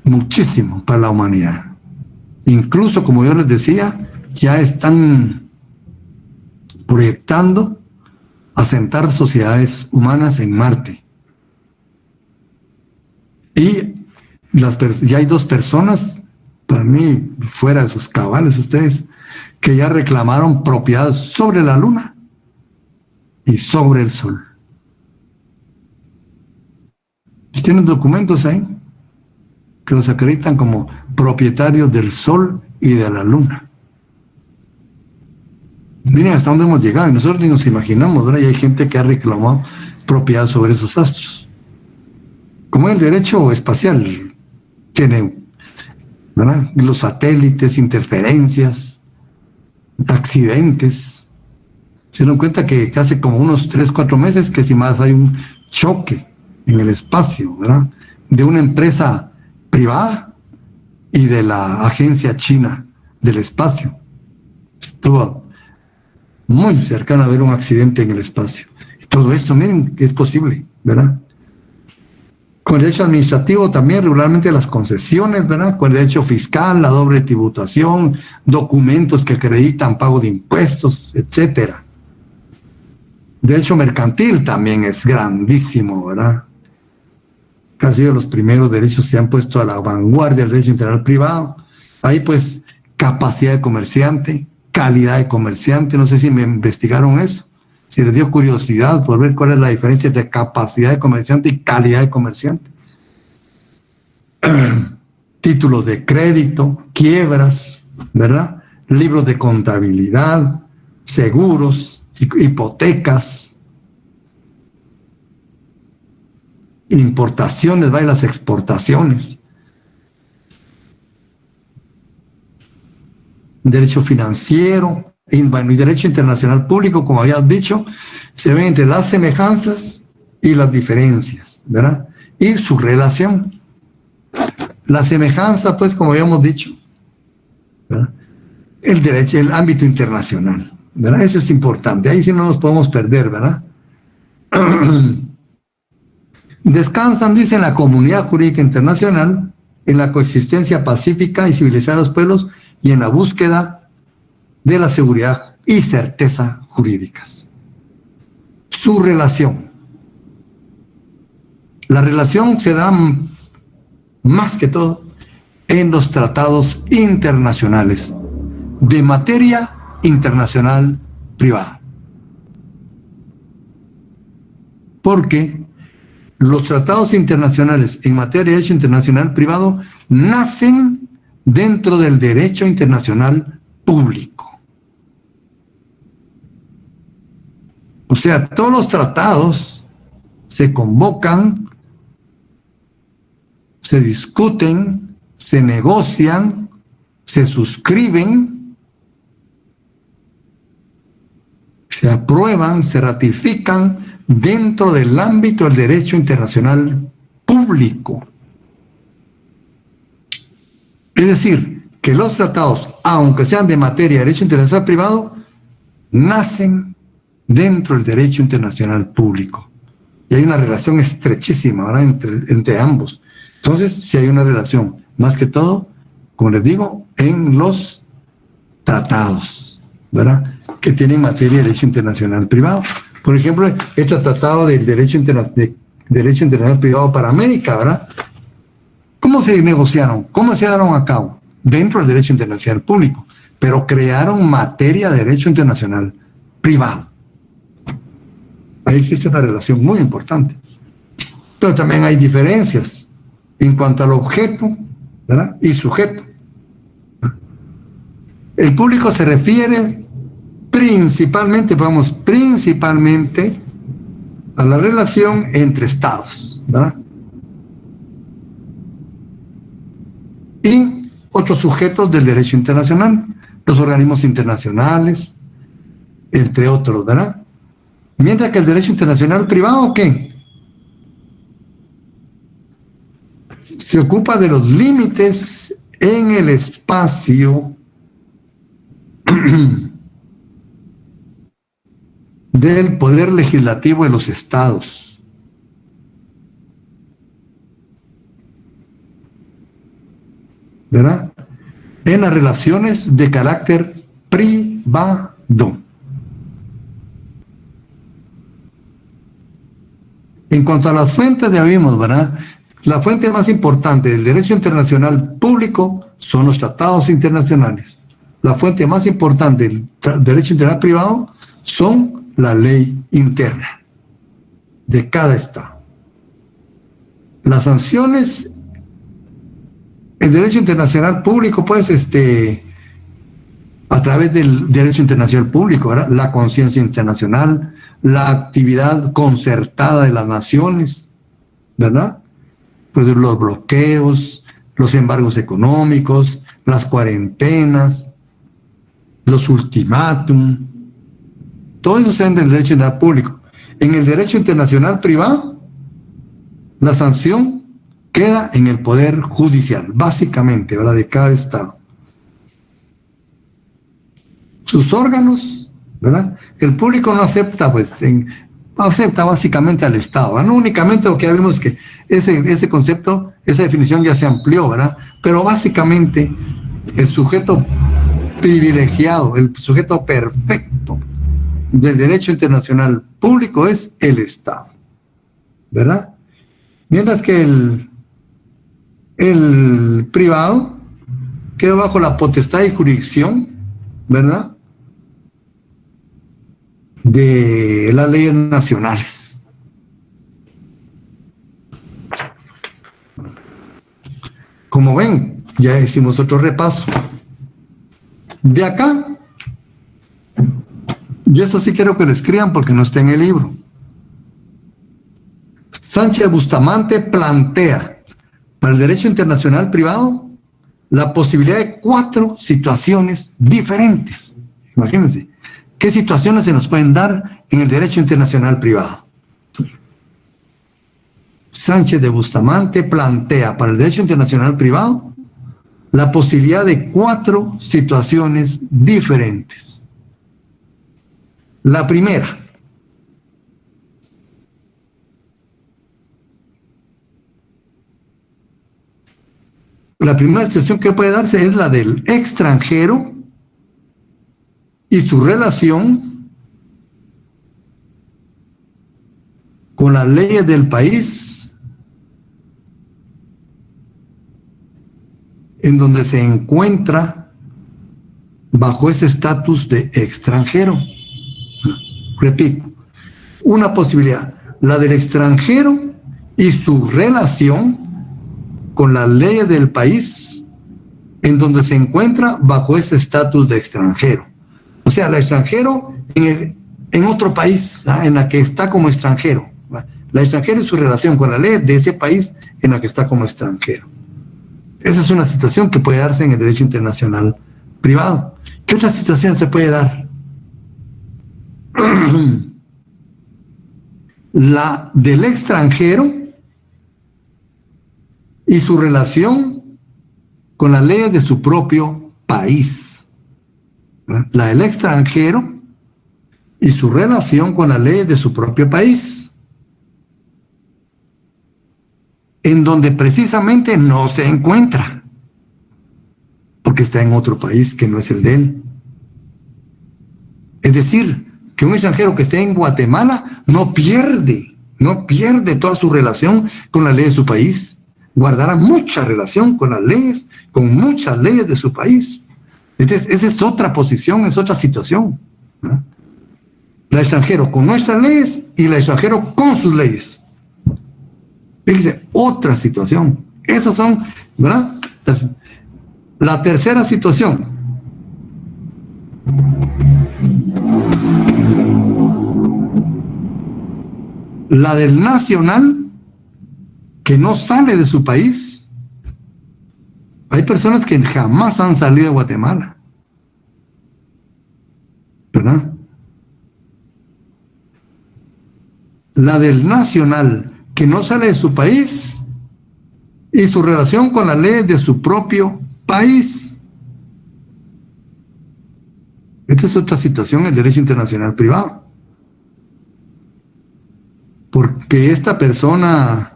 muchísimo para la humanidad. Incluso, como yo les decía, ya están proyectando asentar sociedades humanas en Marte. Y ya hay 2 personas, para mí, fuera de sus cabales ustedes, que ya reclamaron propiedades sobre la Luna y sobre el Sol. Y tienen documentos ahí que los acreditan como propietarios del Sol y de la Luna. Miren hasta dónde hemos llegado, y nosotros ni nos imaginamos, ¿verdad? Y hay gente que ha reclamado propiedad sobre esos astros. Como el derecho espacial tiene, ¿verdad? Los satélites, interferencias, accidentes. Se dan cuenta que hace como unos 3-4 meses que si más hay un choque en el espacio, ¿verdad? De una empresa privada y de la agencia china del espacio. Estuvo muy cercano a ver un accidente en el espacio. Y todo esto, miren, que es posible, ¿verdad? Con el derecho administrativo también, regularmente las concesiones, ¿verdad? Con el derecho fiscal, la doble tributación, documentos que acreditan pago de impuestos, etcétera. Derecho mercantil también es grandísimo, ¿verdad? que han sido los primeros derechos que se han puesto a la vanguardia del derecho internacional privado. Ahí pues capacidad de comerciante, calidad de comerciante, no sé si me investigaron eso, si les dio curiosidad por ver cuál es la diferencia entre capacidad de comerciante y calidad de comerciante. Títulos de crédito, quiebras, ¿verdad? Libros de contabilidad, seguros, hipotecas, importaciones, las exportaciones, derecho financiero y derecho internacional público, como habías dicho, se ven entre las semejanzas y las diferencias, ¿verdad? Y su relación. La semejanza, pues, como habíamos dicho, ¿verdad? El derecho, el ámbito internacional, ¿verdad? Eso es importante, ahí sí no nos podemos perder, ¿verdad? Descansan, dice, en la comunidad jurídica internacional, en la coexistencia pacífica y civilizada de los pueblos y en la búsqueda de la seguridad y certeza jurídicas. Su relación. La relación se da más que todo en los tratados internacionales de materia internacional privada. Porque los tratados internacionales en materia de derecho internacional privado nacen dentro del derecho internacional público. O sea, todos los tratados se convocan, se discuten, se negocian, se suscriben, se aprueban, se ratifican dentro del ámbito del derecho internacional público. Es decir, que los tratados, aunque sean de materia de derecho internacional privado, nacen dentro del derecho internacional público. Y hay una relación estrechísima, ¿verdad?, entre ambos. Entonces, sí hay una relación, más que todo, como les digo, en los tratados, ¿verdad?, que tienen materia de derecho internacional privado. Por ejemplo, este tratado del derecho internacional privado para América, ¿verdad? ¿Cómo se negociaron? ¿Cómo se llevaron a cabo? Dentro del derecho internacional público, pero crearon materia de derecho internacional privado. Ahí existe una relación muy importante. Pero también hay diferencias en cuanto al objeto, ¿verdad?, y sujeto. El público se refiere principalmente a la relación entre estados, ¿verdad?, y otros sujetos del derecho internacional, los organismos internacionales, entre otros, ¿verdad? Mientras que el derecho internacional privado, ¿qué? Se ocupa de los límites en el espacio del poder legislativo de los estados. ¿Verdad? En las relaciones de carácter privado. En cuanto a las fuentes, ya vimos, ¿verdad? La fuente más importante del derecho internacional público son los tratados internacionales. La fuente más importante del derecho internacional privado son la ley interna de cada estado. Las sanciones, el derecho internacional público, pues, a través del derecho internacional público, ¿verdad?, la conciencia internacional, la actividad concertada de las naciones, ¿verdad?, pues los bloqueos, los embargos económicos, las cuarentenas, los ultimátum, todo eso se ven del derecho internacional público. En el derecho internacional privado, la sanción queda en el poder judicial, básicamente, ¿verdad?, de cada estado. Sus órganos, ¿verdad? El público no acepta, pues, acepta básicamente al Estado, ¿verdad? No únicamente, porque ya vimos que ese concepto, esa definición ya se amplió, ¿verdad? Pero básicamente el sujeto privilegiado, el sujeto perfecto del derecho internacional público es el Estado, ¿verdad? Mientras que el privado queda bajo la potestad y jurisdicción, ¿verdad?, de las leyes nacionales. Como ven, ya hicimos otro repaso. De acá, y eso sí quiero que lo escriban porque no está en el libro. Sánchez Bustamante plantea para el derecho internacional privado la posibilidad de 4 situaciones diferentes. Imagínense, ¿qué situaciones se nos pueden dar en el derecho internacional privado? Sánchez de Bustamante plantea para el derecho internacional privado la posibilidad de 4 situaciones diferentes. La primera, situación que puede darse es la del extranjero y su relación con las leyes del país en donde se encuentra bajo ese estatus de extranjero. Repito, una posibilidad, la del extranjero y su relación con las leyes del país en donde se encuentra bajo ese estatus de extranjero. O sea, el extranjero en otro país, ¿ah?, en la que está como extranjero. La extranjera y su relación con la ley de ese país en la que está como extranjero. Esa es una situación que puede darse en el derecho internacional privado. ¿Qué otra situación se puede dar? La del extranjero y su relación con las leyes de su propio país. La del extranjero y su relación con las leyes de su propio país, en donde precisamente no se encuentra, porque está en otro país que no es el de él. Es decir, que un extranjero que esté en Guatemala no pierde toda su relación con la ley de su país. Guardará mucha relación con las leyes, con muchas leyes de su país. Entonces, esa es otra posición, es otra situación, ¿no? La extranjero con nuestras leyes y la extranjero con sus leyes. Fíjense, otra situación. Esas son, ¿verdad? La tercera situación. La del nacional que no sale de su país. Hay personas que jamás han salido de Guatemala, ¿verdad? La del nacional que no sale de su país y su relación con las leyes de su propio país. Esta es otra situación en el derecho internacional privado. Porque esta persona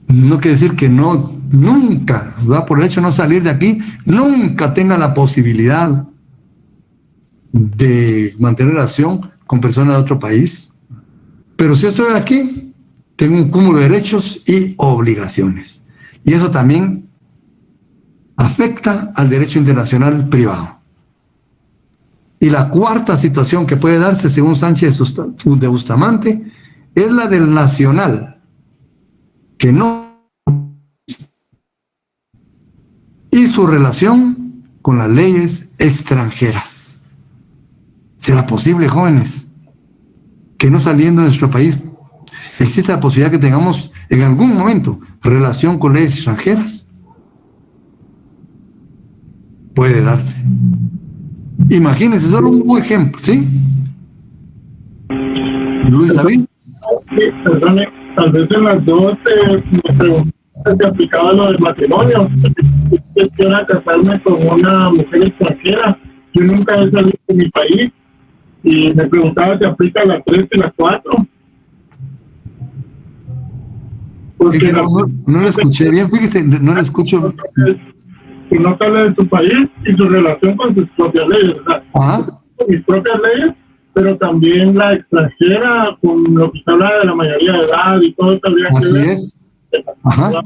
no quiere decir que nunca, ¿verdad?, por el hecho de no salir de aquí, nunca tenga la posibilidad de mantener relación con personas de otro país. Pero si estoy aquí, tengo un cúmulo de derechos y obligaciones. Y eso también afecta al derecho internacional privado. Y la cuarta situación que puede darse, según Sánchez de Bustamante, es la del nacional, que no, y su relación con las leyes extranjeras. ¿Será posible, jóvenes, que no saliendo de nuestro país existe la posibilidad que tengamos en algún momento relación con leyes extranjeras? Puede darse. Imagínense, solo un ejemplo, ¿sí? Luis David. Sí, perdone, tal vez en las dos me preguntaste si aplicaba lo del matrimonio. Si quisiera casarme con una mujer extranjera, yo nunca he salido de mi país y me preguntaba si aplica la 3 y la 4. Porque no lo escuché bien, fíjese, no lo escucho. Si no sale de su país y su relación con sus propias leyes, o sea, ¿Ah? mis propias leyes, pero también la extranjera, con lo que se habla de la mayoría de edad y todo, tendría que Así ver. es. Ajá.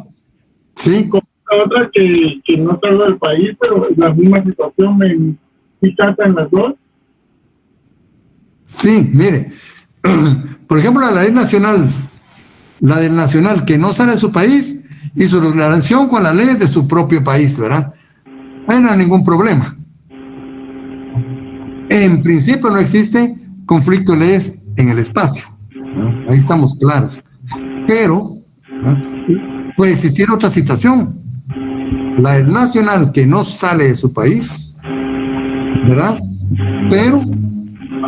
Sí. Con otra que no salgo del país, pero la misma situación, sí trata en las dos. Sí, mire, por ejemplo, la del nacional que no sale de su país y su relación con las leyes de su propio país, ¿verdad? Ahí no hay ningún problema. En principio no existe conflicto de leyes en el espacio, ¿no? Ahí estamos claros. Pero, ¿no?, puede existir otra situación, la del nacional que no sale de su país, ¿verdad? Pero,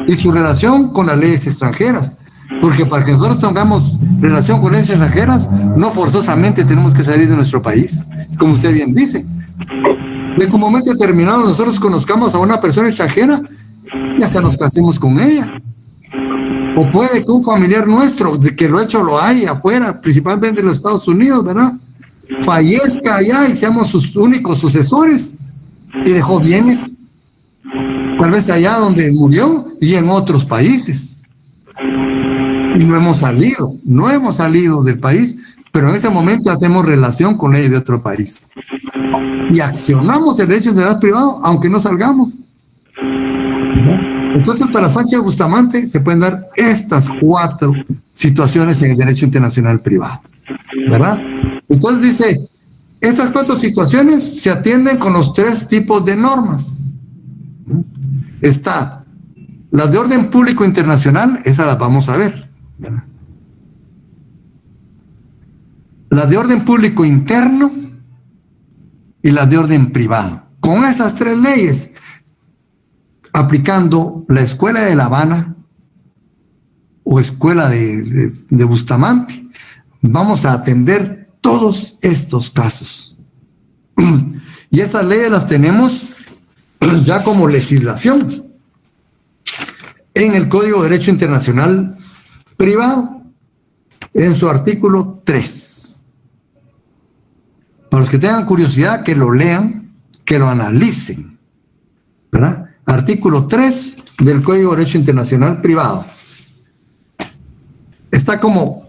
y su relación con las leyes extranjeras, porque para que nosotros tengamos relación con leyes extranjeras, no forzosamente tenemos que salir de nuestro país, como usted bien dice. De que un momento determinado nosotros conozcamos a una persona extranjera y hasta nos casemos con ella. O puede que un familiar nuestro, de que lo hecho lo hay afuera, principalmente en los Estados Unidos, ¿verdad?, fallezca allá y seamos sus únicos sucesores y dejó bienes, tal vez allá donde murió y en otros países. Y no hemos salido del país, pero en ese momento ya tenemos relación con ella de otro país. Y accionamos el derecho de edad privado, aunque no salgamos, ¿no? Entonces, para Sánchez Bustamante se pueden dar estas 4 situaciones en el derecho internacional privado, ¿verdad? Entonces dice, estas 4 situaciones se atienden con los 3 tipos de normas. Está las de orden público internacional, esas las vamos a ver, ¿verdad? Las de orden público interno y las de orden privado. Con esas 3 leyes, aplicando la Escuela de La Habana o Escuela de Bustamante, vamos a atender todos estos casos. Y estas leyes las tenemos ya como legislación en el Código de Derecho Internacional Privado, en su artículo 3. Para los que tengan curiosidad, que lo lean, que lo analicen, ¿verdad? Artículo 3 del Código de Derecho Internacional Privado. Está como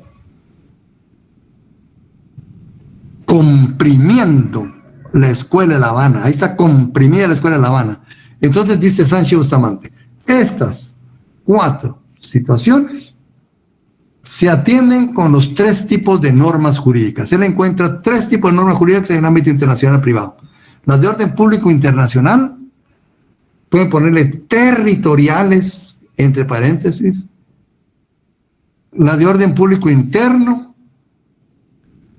comprimiendo la Escuela de La Habana. Ahí está comprimida la Escuela de La Habana. Entonces dice Sánchez Bustamante, estas 4 situaciones se atienden con los 3 tipos de normas jurídicas. Él encuentra 3 tipos de normas jurídicas en el ámbito internacional privado. Las de orden público internacional, pueden ponerle territoriales entre paréntesis. La de orden público interno,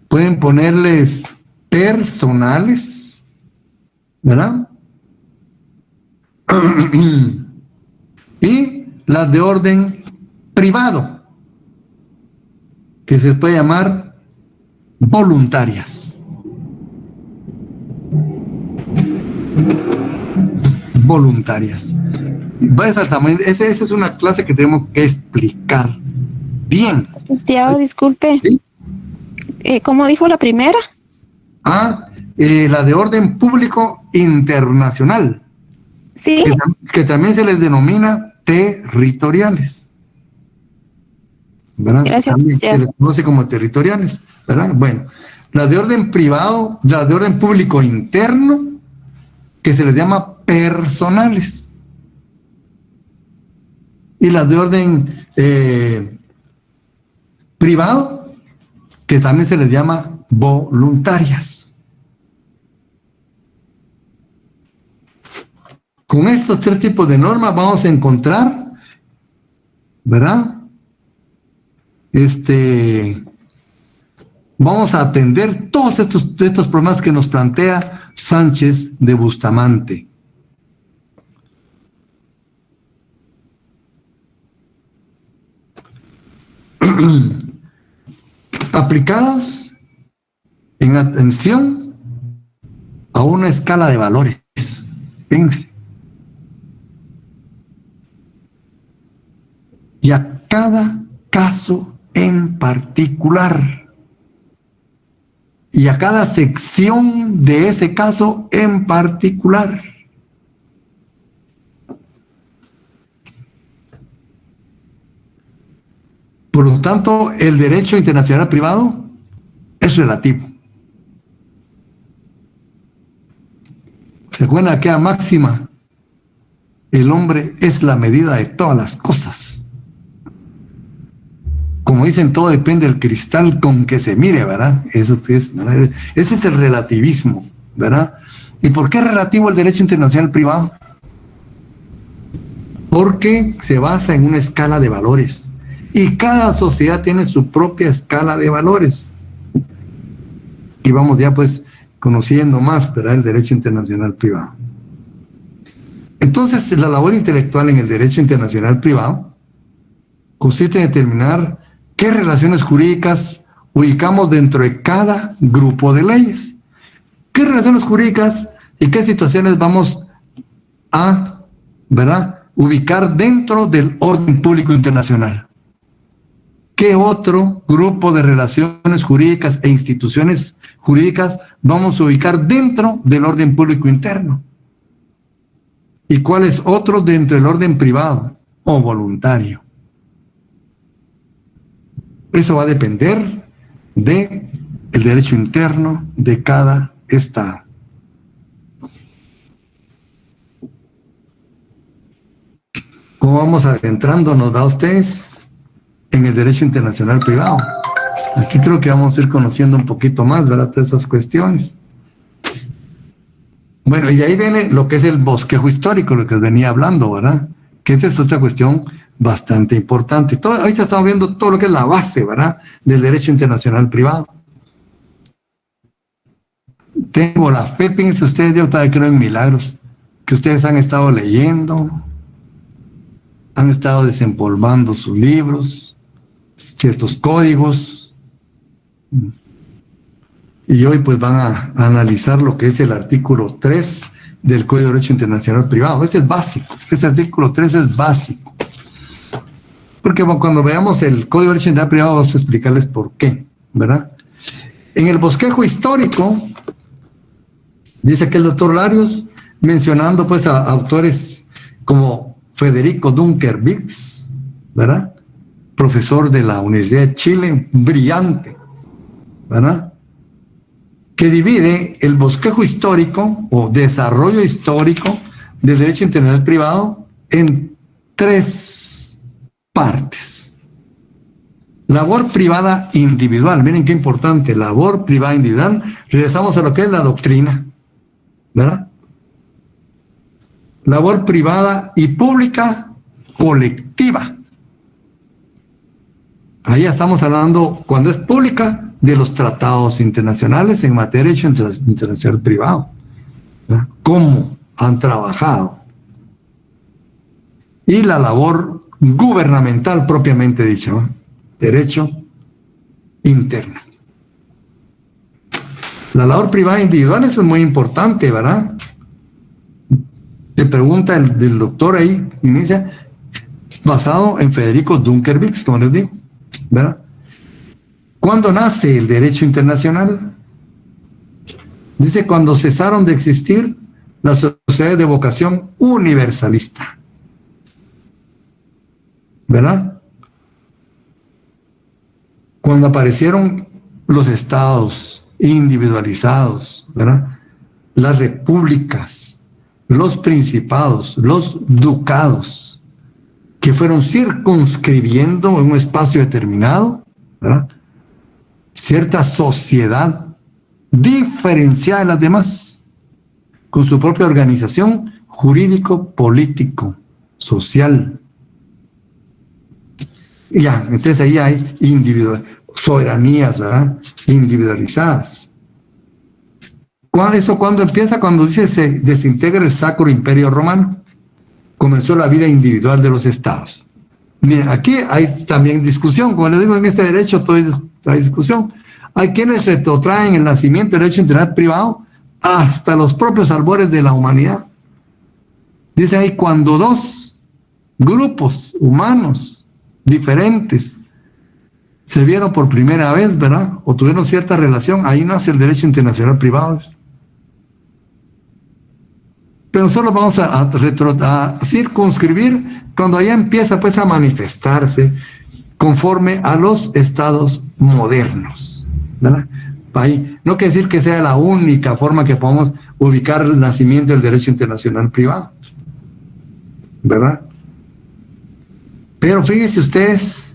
pueden ponerles personales, ¿verdad? Y las de orden privado, que se puede llamar voluntarias. Esa es una clase que tenemos que explicar bien. Licenciado, disculpe. ¿Sí? ¿Cómo dijo la primera? La de orden público internacional. Sí. Que también se les denomina territoriales, ¿verdad? Gracias, También se les conoce como territoriales, ¿verdad? Bueno, la de orden privado, la de orden público interno, que se les llama personales. Y las de orden privado, que también se les llama voluntarias. Con estos 3 tipos de normas vamos a encontrar, ¿verdad? Vamos a atender todos estos problemas que nos plantea Sánchez de Bustamante. Aplicadas en atención a una escala de valores. Fíjense. Y a cada caso en particular. Y a cada sección de ese caso en particular. Por lo tanto, el derecho internacional privado es relativo. ¿Se acuerdan de aquella máxima? El hombre es la medida de todas las cosas. Como dicen, todo depende del cristal con que se mire, ¿verdad? Eso es, ¿verdad? Ese es el relativismo, ¿verdad? ¿Y por qué es relativo el derecho internacional privado? Porque se basa en una escala de valores. Y cada sociedad tiene su propia escala de valores. Y vamos ya pues conociendo más, ¿verdad?, el derecho internacional privado. Entonces, la labor intelectual en el derecho internacional privado consiste en determinar qué relaciones jurídicas ubicamos dentro de cada grupo de leyes. ¿Qué relaciones jurídicas y qué situaciones vamos a, ¿verdad?, ubicar dentro del orden público internacional? ¿Qué otro grupo de relaciones jurídicas e instituciones jurídicas vamos a ubicar dentro del orden público interno? ¿Y cuáles otros dentro del orden privado o voluntario? Eso va a depender del derecho interno de cada estado. ¿Cómo vamos adentrándonos, da ustedes, en el derecho internacional privado? Aquí creo que vamos a ir conociendo un poquito más, ¿verdad?, todas estas cuestiones. Bueno, y de ahí viene lo que es el bosquejo histórico, lo que os venía hablando, ¿verdad? Que esta es otra cuestión bastante importante. Ahorita estamos viendo todo lo que es la base, ¿verdad?, del derecho internacional privado. Tengo la fe, piensen ustedes, yo todavía creo en milagros, que ustedes han estado leyendo, han estado desempolvando sus libros, ciertos códigos, y hoy pues van a analizar lo que es el artículo 3 del Código de Derecho Internacional Privado. Ese es básico, ese artículo 3 es básico. Porque bueno, cuando veamos el Código de Derecho Internacional Privado vamos a explicarles por qué, ¿verdad? En el bosquejo histórico, dice que el doctor Larios, mencionando pues a autores como Federico Dunker Viggs, ¿verdad?, profesor de la Universidad de Chile, brillante, ¿verdad?, que divide el bosquejo histórico o desarrollo histórico del derecho internacional privado en 3 partes. Labor privada individual, miren qué importante, labor privada individual. Regresamos a lo que es la doctrina, ¿verdad? Labor privada y pública colectiva. Ahí estamos hablando, cuando es pública, de los tratados internacionales en materia de derecho internacional privado, ¿verdad?, cómo han trabajado. Y la labor gubernamental propiamente dicha, ¿no?, derecho interno. La labor privada individual, eso es muy importante, ¿verdad? Le pregunta del doctor ahí, inicia, basado en Federico Dunker Viggs, como les digo, ¿verdad? ¿Cuándo nace el derecho internacional? Dice, cuando cesaron de existir las sociedades de vocación universalista, ¿verdad? Cuando aparecieron los estados individualizados, ¿verdad?, las repúblicas, los principados, los ducados, que fueron circunscribiendo en un espacio determinado, ¿verdad?, cierta sociedad diferenciada de las demás, con su propia organización jurídico, político, social. Ya, entonces ahí hay soberanías, ¿verdad?, individualizadas. ¿Eso cuándo empieza? Cuando dice se desintegra el Sacro Imperio Romano. Comenzó la vida individual de los estados. Miren, aquí hay también discusión, como les digo, en este derecho todo hay discusión. Hay quienes retrotraen el nacimiento del derecho internacional privado hasta los propios albores de la humanidad. Dicen ahí, cuando 2 grupos humanos diferentes se vieron por primera vez, ¿verdad?, o tuvieron cierta relación, ahí nace el derecho internacional privado. Pero solo vamos a circunscribir cuando ya empieza pues a manifestarse conforme a los estados modernos, ¿verdad? Ahí, no quiere decir que sea la única forma que podamos ubicar el nacimiento del derecho internacional privado, ¿verdad? Pero fíjense ustedes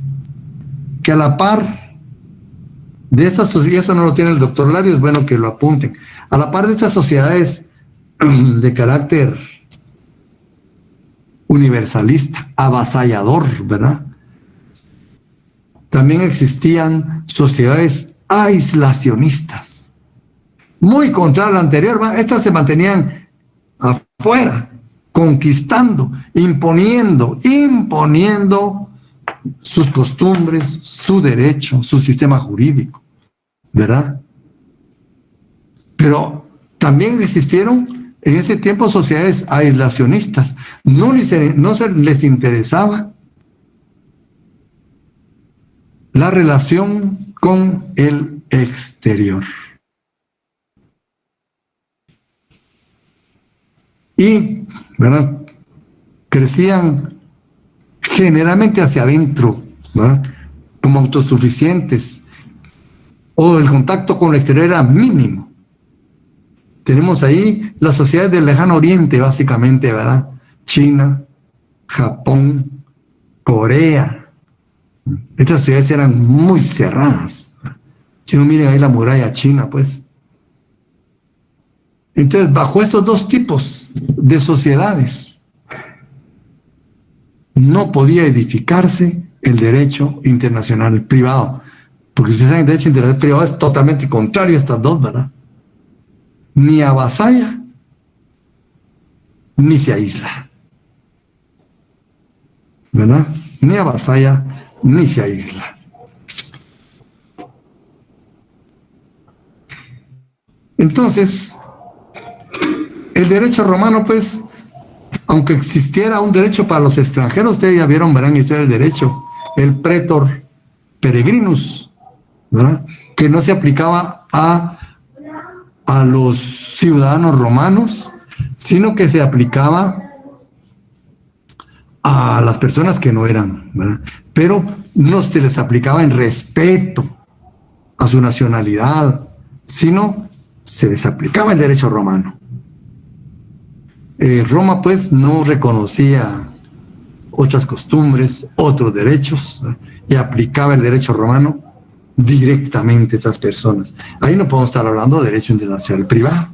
que a la par de estas sociedades, eso no lo tiene el doctor Lario, es bueno que lo apunten, a la par de estas sociedades de carácter universalista, avasallador, ¿verdad? También existían sociedades aislacionistas, muy contra la anterior, ¿verdad? Estas se mantenían afuera, conquistando, imponiendo sus costumbres, su derecho, su sistema jurídico, ¿verdad? Pero también existieron en ese tiempo sociedades aislacionistas. No se les interesaba la relación con el exterior. Y, ¿verdad?, crecían generalmente hacia adentro, ¿verdad?, como autosuficientes, o el contacto con el exterior era mínimo. Tenemos ahí las sociedades del lejano oriente, básicamente, ¿verdad? China, Japón, Corea. Estas sociedades eran muy cerradas. Si no, miren ahí la muralla china, pues. Entonces, bajo estos dos tipos de sociedades, no podía edificarse el derecho internacional privado. Porque ustedes saben, el derecho internacional privado es totalmente contrario a estas dos, ¿verdad? Ni avasalla, ni se aísla, ¿verdad? Ni avasalla, ni se aísla. Entonces, el derecho romano, pues, aunque existiera un derecho para los extranjeros, ustedes ya vieron, verán, eso era el derecho, el pretor peregrinus, ¿verdad?, que no se aplicaba a los ciudadanos romanos, sino que se aplicaba a las personas que no eran, ¿verdad? Pero no se les aplicaba en respeto a su nacionalidad, sino se les aplicaba el derecho romano. Roma, pues, no reconocía otras costumbres, otros derechos, ¿verdad?, y aplicaba el derecho romano directamente a estas personas. Ahí no podemos estar hablando de derecho internacional privado.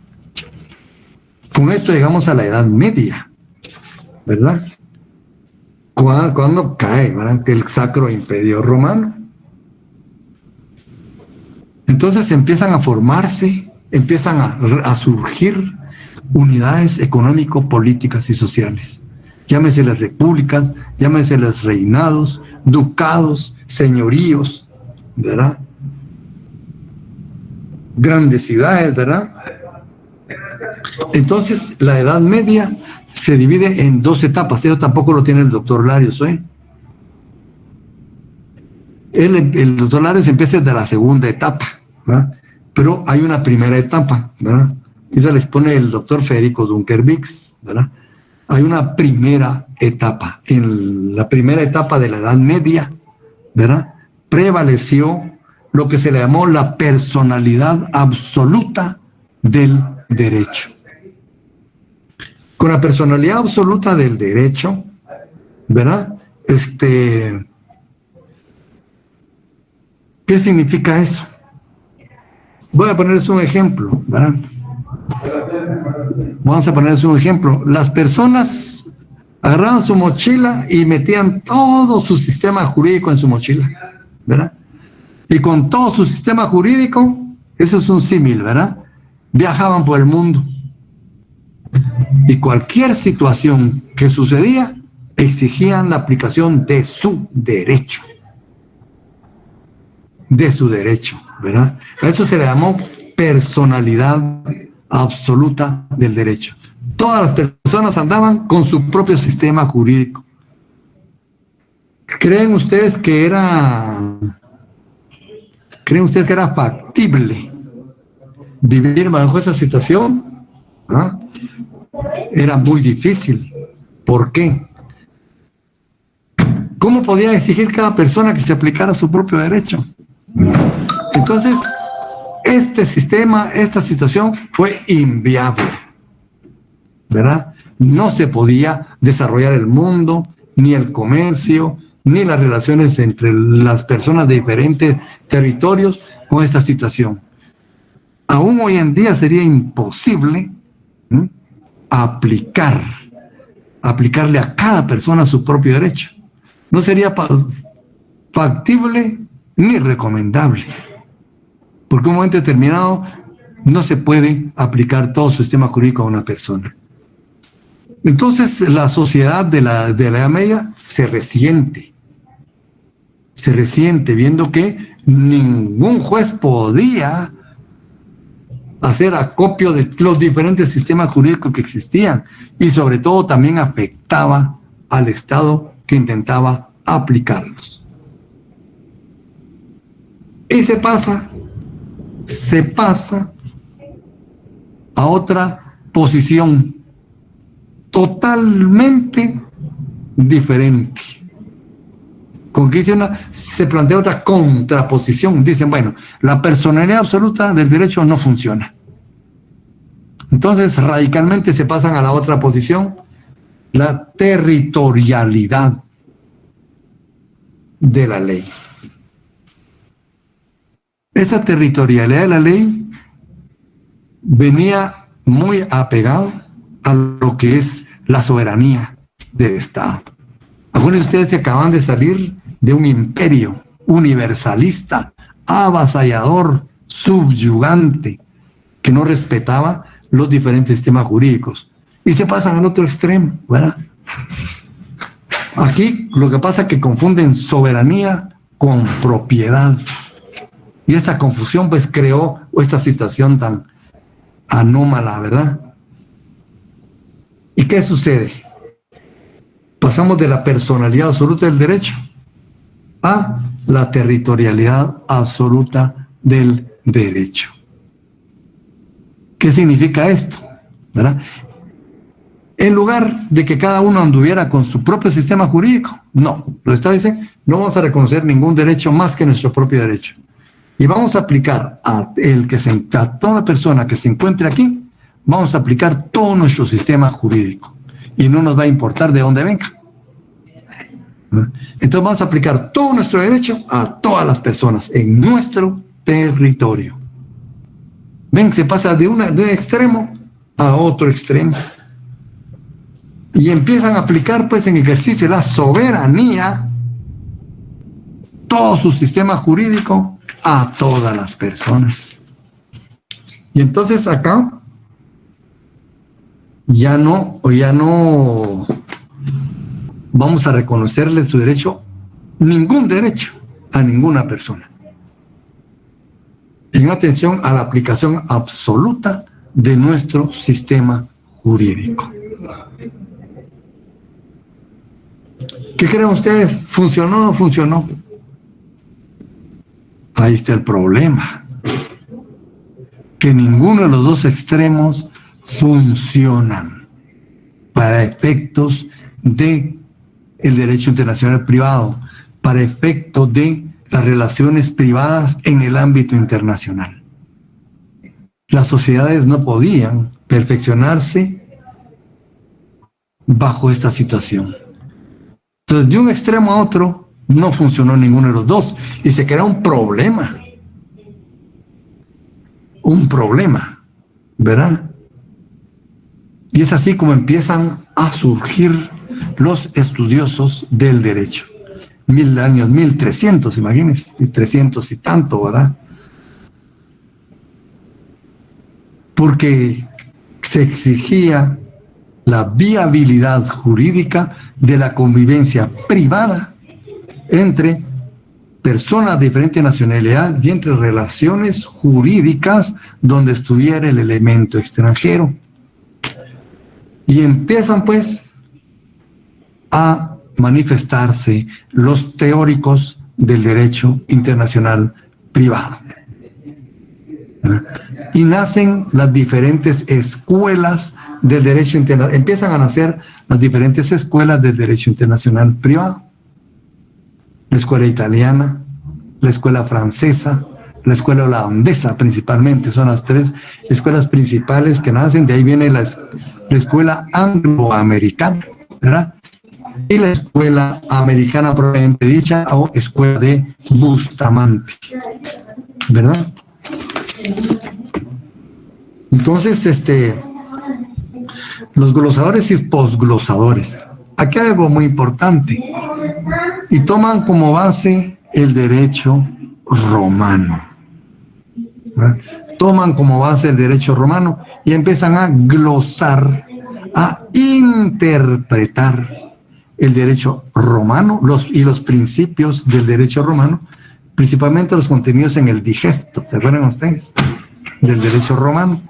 Con esto llegamos a la Edad Media, ¿verdad? Cuando cae, ¿verdad?, el Sacro Imperio Romano. Entonces empiezan a formarse, empiezan a surgir unidades económico-políticas y sociales. Llámese las repúblicas, llámese los reinados, ducados, señoríos, ¿verdad? Grandes ciudades, ¿verdad? Entonces, la Edad Media se divide en dos etapas. Eso tampoco lo tiene el doctor Larios, ¿eh? El doctor Larios empieza desde la segunda etapa, ¿verdad? Pero hay una primera etapa, ¿verdad? Eso le expone el doctor Federico Dunkervix, ¿verdad? Hay una primera etapa. En la primera etapa de la Edad Media, ¿verdad?, prevaleció lo que se le llamó la personalidad absoluta del derecho. Con la personalidad absoluta del derecho, ¿verdad? ¿Qué significa eso? Voy a ponerles un ejemplo, ¿verdad? Vamos a ponerles un ejemplo. Las personas agarraban su mochila y metían todo su sistema jurídico en su mochila, ¿verdad? Y con todo su sistema jurídico, eso es un símil, ¿verdad?, viajaban por el mundo. Y cualquier situación que sucedía, exigían la aplicación de su derecho. De su derecho, ¿verdad? A eso se le llamó personalidad absoluta del derecho. Todas las personas andaban con su propio sistema jurídico. ¿Creen ustedes que era factible vivir bajo esa situación? ¿Ah? Era muy difícil. ¿Por qué? ¿cómo podía exigir cada persona que se aplicara su propio derecho? Entonces, este sistema, esta situación fue inviable, ¿verdad? No se podía desarrollar el mundo, ni el comercio, ni las relaciones entre las personas de diferentes territorios con esta situación. Aún hoy en día sería imposible aplicarle a cada persona su propio derecho. No sería factible ni recomendable, porque en un momento determinado no se puede aplicar todo su sistema jurídico a una persona. Entonces la sociedad de la Edad Media se resiente viendo que ningún juez podía hacer acopio de los diferentes sistemas jurídicos que existían, y sobre todo también afectaba al Estado que intentaba aplicarlos. Y se pasa a otra posición totalmente diferente. Con que se plantea otra contraposición. Dicen, bueno, la personalidad absoluta del derecho no funciona. Entonces, radicalmente se pasan a la otra posición, la territorialidad de la ley. Esta territorialidad de la ley venía muy apegado a lo que es la soberanía del Estado. Algunos de ustedes se acaban de salir de un imperio universalista, avasallador, subyugante, que no respetaba los diferentes sistemas jurídicos, y se pasan al otro extremo, ¿verdad? Aquí lo que pasa es que confunden soberanía con propiedad, y esta confusión pues creó esta situación tan anómala, ¿verdad? ¿Y qué sucede? Pasamos de la personalidad absoluta del derecho a la territorialidad absoluta del derecho. ¿Qué significa esto? ¿Verdad? En lugar de que cada uno anduviera con su propio sistema jurídico, no. Los estados dicen, no vamos a reconocer ningún derecho más que nuestro propio derecho. Y vamos a aplicar a toda persona que se encuentre aquí, vamos a aplicar todo nuestro sistema jurídico. Y no nos va a importar de dónde venga. Entonces vamos a aplicar todo nuestro derecho a todas las personas en nuestro territorio. Ven, se pasa de un extremo a otro extremo. Y empiezan a aplicar pues en ejercicio la soberanía, todo su sistema jurídico a todas las personas. Y entonces acá ya no vamos a reconocerle su derecho, ningún derecho a ninguna persona. En atención a la aplicación absoluta de nuestro sistema jurídico. ¿Qué creen ustedes? ¿Funcionó o no funcionó? Ahí está el problema. Que ninguno de los dos extremos funcionan para efectos de el derecho internacional privado, para efectos de las relaciones privadas en el ámbito internacional. Las sociedades no podían perfeccionarse bajo esta situación. Entonces, de un extremo a otro, no funcionó ninguno de los dos y se crea un problema. Un problema, ¿verdad? Y es así como empiezan a surgir los estudiosos del derecho. 1000 años, 1300, imagínense, 300 y tanto, ¿verdad? Porque se exigía la viabilidad jurídica de la convivencia privada entre personas de diferente nacionalidad y entre relaciones jurídicas donde estuviera el elemento extranjero. Y empiezan pues a manifestarse los teóricos del derecho internacional privado. Y nacen las diferentes escuelas del derecho internacional, empiezan a nacer las diferentes escuelas del derecho internacional privado. la escuela italiana, la escuela francesa, la escuela holandesa principalmente. Son las tres escuelas principales que nacen. De ahí viene la escuela angloamericana, ¿verdad? Y la escuela americana propiamente dicha, o escuela de Bustamante, ¿verdad? Entonces, los glosadores y posglosadores. Aquí hay algo muy importante. Y toman como base el derecho romano, ¿verdad? Toman como base el derecho romano y empiezan a glosar, a interpretar el derecho romano y los principios del derecho romano, principalmente los contenidos en el digesto, ¿se acuerdan ustedes? Del derecho romano.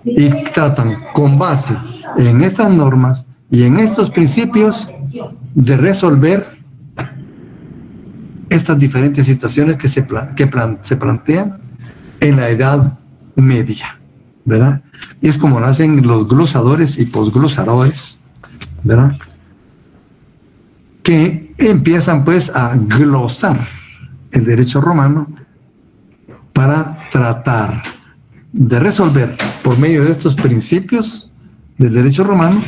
Y tratan con base en estas normas y en estos principios de resolver estas diferentes situaciones que se plantean en la Edad Media, ¿verdad? Y es como nacen los glosadores y posglosadores, ¿verdad? Que empiezan pues a glosar el derecho romano para tratar de resolver por medio de estos principios del derecho romano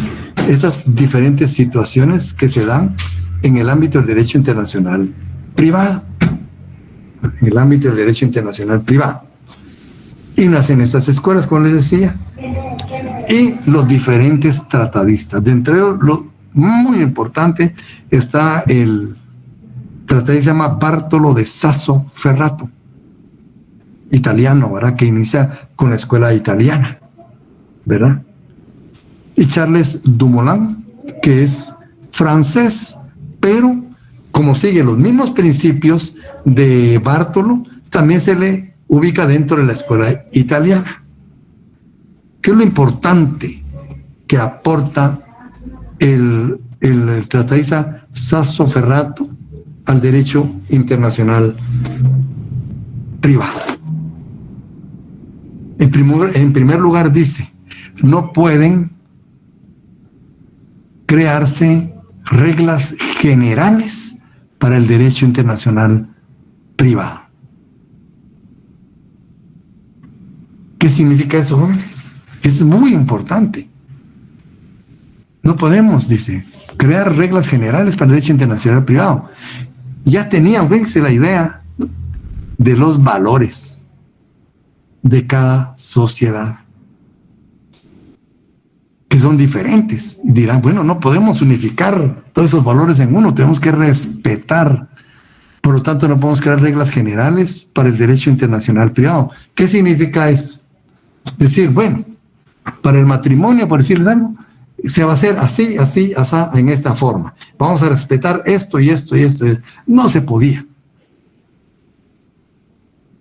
estas diferentes situaciones que se dan en el ámbito del derecho internacional privado. En el ámbito del derecho internacional privado. Y nacen estas escuelas, como les decía, y los diferentes tratadistas. De entre ellos, lo muy importante está el tratadista que se llama Bartolo de Sasso Ferrato, italiano, ¿verdad? Que inicia con la escuela italiana, ¿verdad? Y Charles Dumoulin, que es francés, pero como sigue los mismos principios de Bartolo, también se le ubica dentro de la escuela italiana. ¿Qué es lo importante que aporta el tratadista Sasso Ferrato al derecho internacional privado? En primer lugar dice, no pueden crearse reglas generales para el derecho internacional privado. ¿Qué significa eso, jóvenes? Es muy importante. No podemos, dice, crear reglas generales para el derecho internacional privado. Ya tenían, fíjense, la idea de los valores de cada sociedad, que son diferentes. Y dirán, bueno, no podemos unificar todos esos valores en uno, tenemos que respetar. Por lo tanto, no podemos crear reglas generales para el derecho internacional privado. ¿Qué significa eso? Decir, bueno, para el matrimonio, por decirles algo, se va a hacer así, así, así, en esta forma. Vamos a respetar esto y esto y esto. No se podía.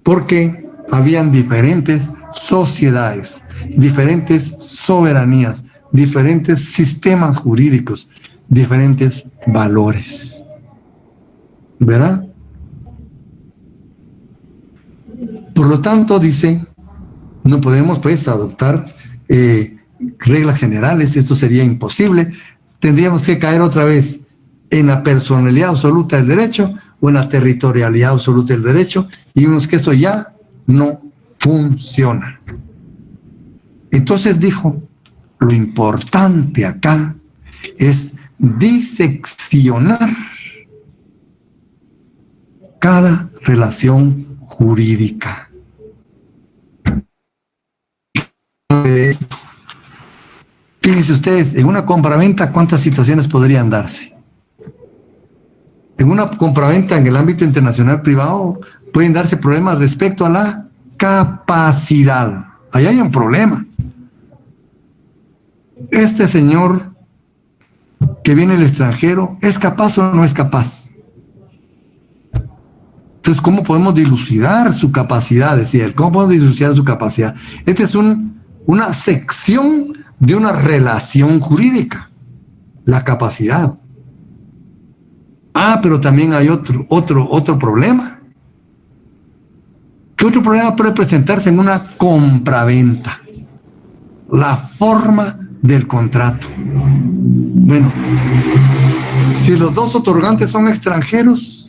Porque habían diferentes sociedades, diferentes soberanías, diferentes sistemas jurídicos, diferentes valores. ¿Verdad? Por lo tanto, dice, no podemos pues adoptar reglas generales, esto sería imposible. Tendríamos que caer otra vez en la personalidad absoluta del derecho o en la territorialidad absoluta del derecho, y vimos que eso ya no funciona. Entonces dijo, lo importante acá es diseccionar cada relación jurídica. Fíjense ustedes, en una compraventa, ¿cuántas situaciones podrían darse? En una compraventa en el ámbito internacional privado pueden darse problemas respecto a la capacidad. Ahí hay un problema. Este señor que viene del extranjero, ¿es capaz o no es capaz? Entonces, ¿cómo podemos dilucidar su capacidad? Decía él, ¿cómo podemos dilucidar su capacidad? Esta es una sección de una relación jurídica, la capacidad. Pero también hay otro problema. ¿Qué otro problema puede presentarse en una compraventa? La forma del contrato. Bueno, Si los dos otorgantes son extranjeros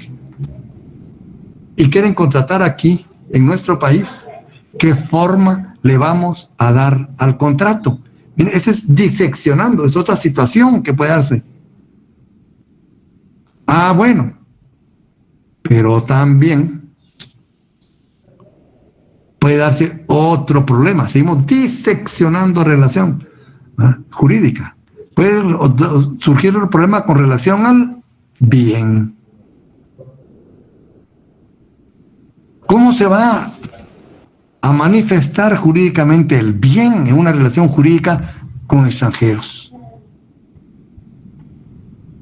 y quieren contratar aquí, en nuestro país, ¿qué forma le vamos a dar al contrato? Miren, ese es diseccionando, es otra situación que puede darse. Bueno, pero también puede darse otro problema. Seguimos diseccionando relación jurídica. Puede surgir un problema con relación al bien. ¿Cómo se va a manifestar jurídicamente el bien en una relación jurídica con extranjeros?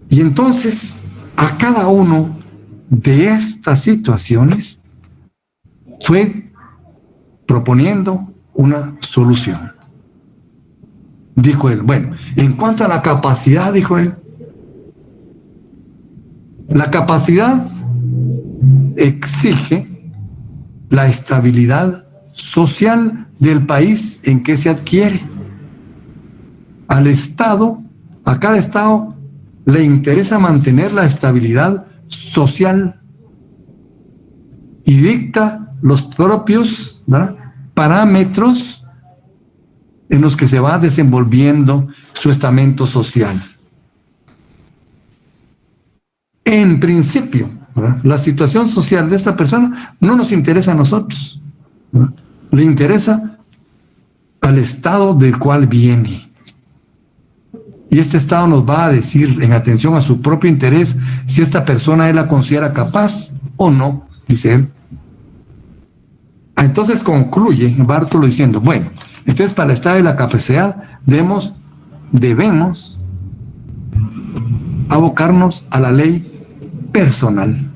Y entonces, a cada uno de estas situaciones fue proponiendo una solución. Dijo él, bueno, en cuanto a la capacidad, dijo él, la capacidad exige la estabilidad social del país en que se adquiere. Al Estado, a cada Estado le interesa mantener la estabilidad social y dicta los propios, ¿verdad?, parámetros en los que se va desenvolviendo su estamento social. En principio, ¿verdad?, la situación social de esta persona no nos interesa a nosotros, ¿verdad?, le interesa al Estado del cual viene. Y este Estado nos va a decir, en atención a su propio interés, si esta persona él la considera capaz o no, dice él. Entonces concluye Bartolo diciendo, bueno, entonces para el Estado de la capacidad debemos abocarnos a la ley personal.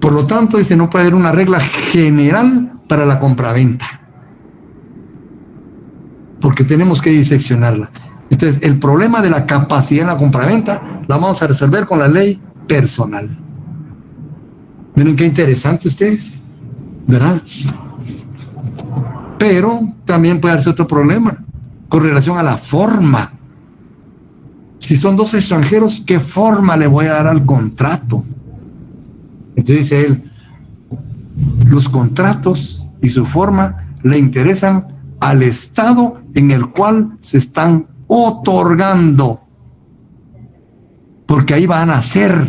Por lo tanto, dice, no puede haber una regla general para la compraventa, porque tenemos que diseccionarla. Entonces, el problema de la capacidad en la compraventa la vamos a resolver con la ley personal. Miren qué interesante ustedes, ¿verdad? Pero también puede darse otro problema con relación a la forma. Si son dos extranjeros, ¿qué forma le voy a dar al contrato? Entonces dice él, los contratos y su forma le interesan al Estado en el cual se están otorgando, porque ahí van a ser.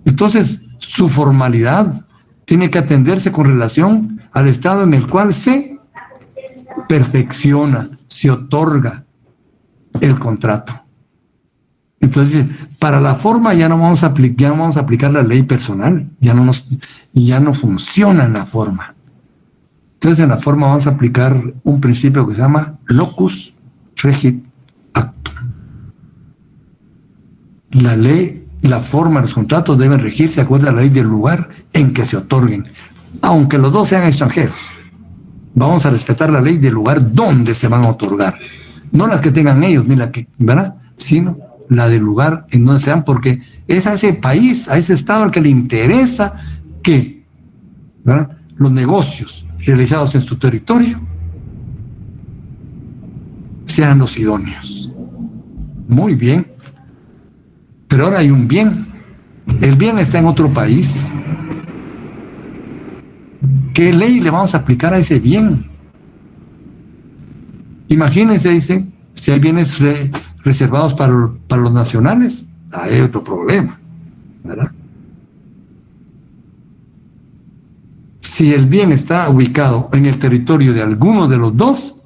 Entonces, su formalidad tiene que atenderse con relación al Estado en el cual se perfecciona, se otorga el contrato. Entonces, para la forma ya no vamos a aplicar la ley personal, ya no funciona en la forma. Entonces, en la forma vamos a aplicar un principio que se llama locus regit actum. La ley, la forma de los contratos deben regirse de acuerdo a la ley del lugar en que se otorguen, aunque los dos sean extranjeros. Vamos a respetar la ley del lugar donde se van a otorgar, no las que tengan ellos, ni la que, ¿verdad?, sino la del lugar en donde se dan, porque es a ese país, a ese Estado al que le interesa que, ¿verdad?, los negocios realizados en su territorio sean los idóneos. Muy bien. Pero ahora hay un bien. El bien está en otro país. ¿Qué ley le vamos a aplicar a ese bien? Imagínense, dice, si hay bienes reservados para los nacionales, hay otro problema, ¿verdad? Si el bien está ubicado en el territorio de alguno de los dos,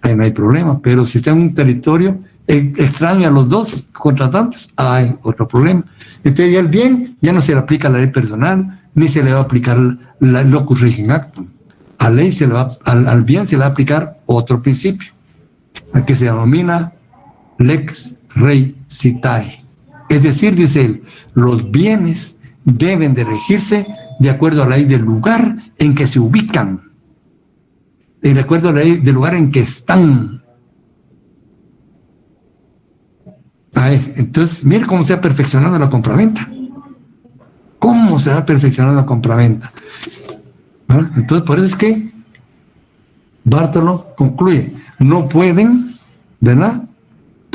ahí no hay problema. Pero si está en un territorio extraño a los dos contratantes, hay otro problema. Entonces ya el bien ya no se le aplica la ley personal, ni se le va a aplicar la locus regit actum. Al bien se le va a aplicar otro principio, al que se denomina lex rei citae. Es decir, dice él, los bienes deben de regirse de acuerdo a la ley del lugar en que se ubican, de acuerdo a la ley del lugar en que están. Entonces, mire cómo se ha perfeccionado la compraventa. ¿Cómo se ha perfeccionado la compraventa? ¿Verdad? Entonces, por eso es que Bartolo concluye, no pueden, ¿verdad?,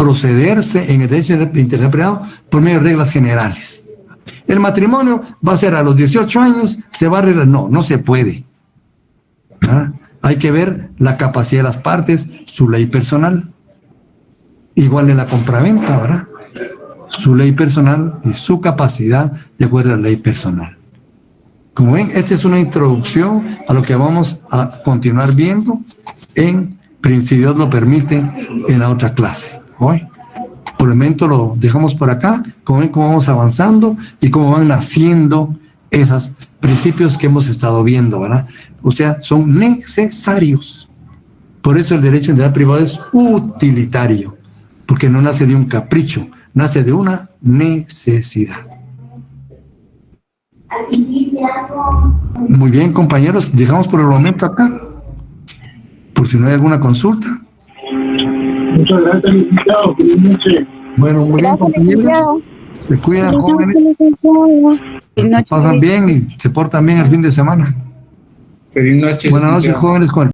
procederse en el derecho internacional privado por medio de reglas generales. El matrimonio va a ser a los 18 años, se va a arreglar. No, no se puede. ¿Ah? Hay que ver la capacidad de las partes, su ley personal. Igual en la compraventa, ¿verdad? Su ley personal y su capacidad de acuerdo a la ley personal. Como ven, esta es una introducción a lo que vamos a continuar viendo en, si Dios lo permite, en la otra clase. Hoy, por el momento lo dejamos por acá. Como ven, cómo vamos avanzando y cómo van naciendo esos principios que hemos estado viendo, ¿verdad? O sea, son necesarios. Por eso el derecho individual privado es utilitario, porque no nace de un capricho, nace de una necesidad. Muy bien, compañeros, dejamos por el momento acá, por si no hay alguna consulta. Muchas gracias, licenciado. Feliz noche. Bueno, muy bien, Gracias, compañeros. licenciado. Se cuidan, jóvenes, Feliz noche. pasan bien y se portan bien el fin de semana. Feliz noche. Buenas noches, licenciado. jóvenes, con el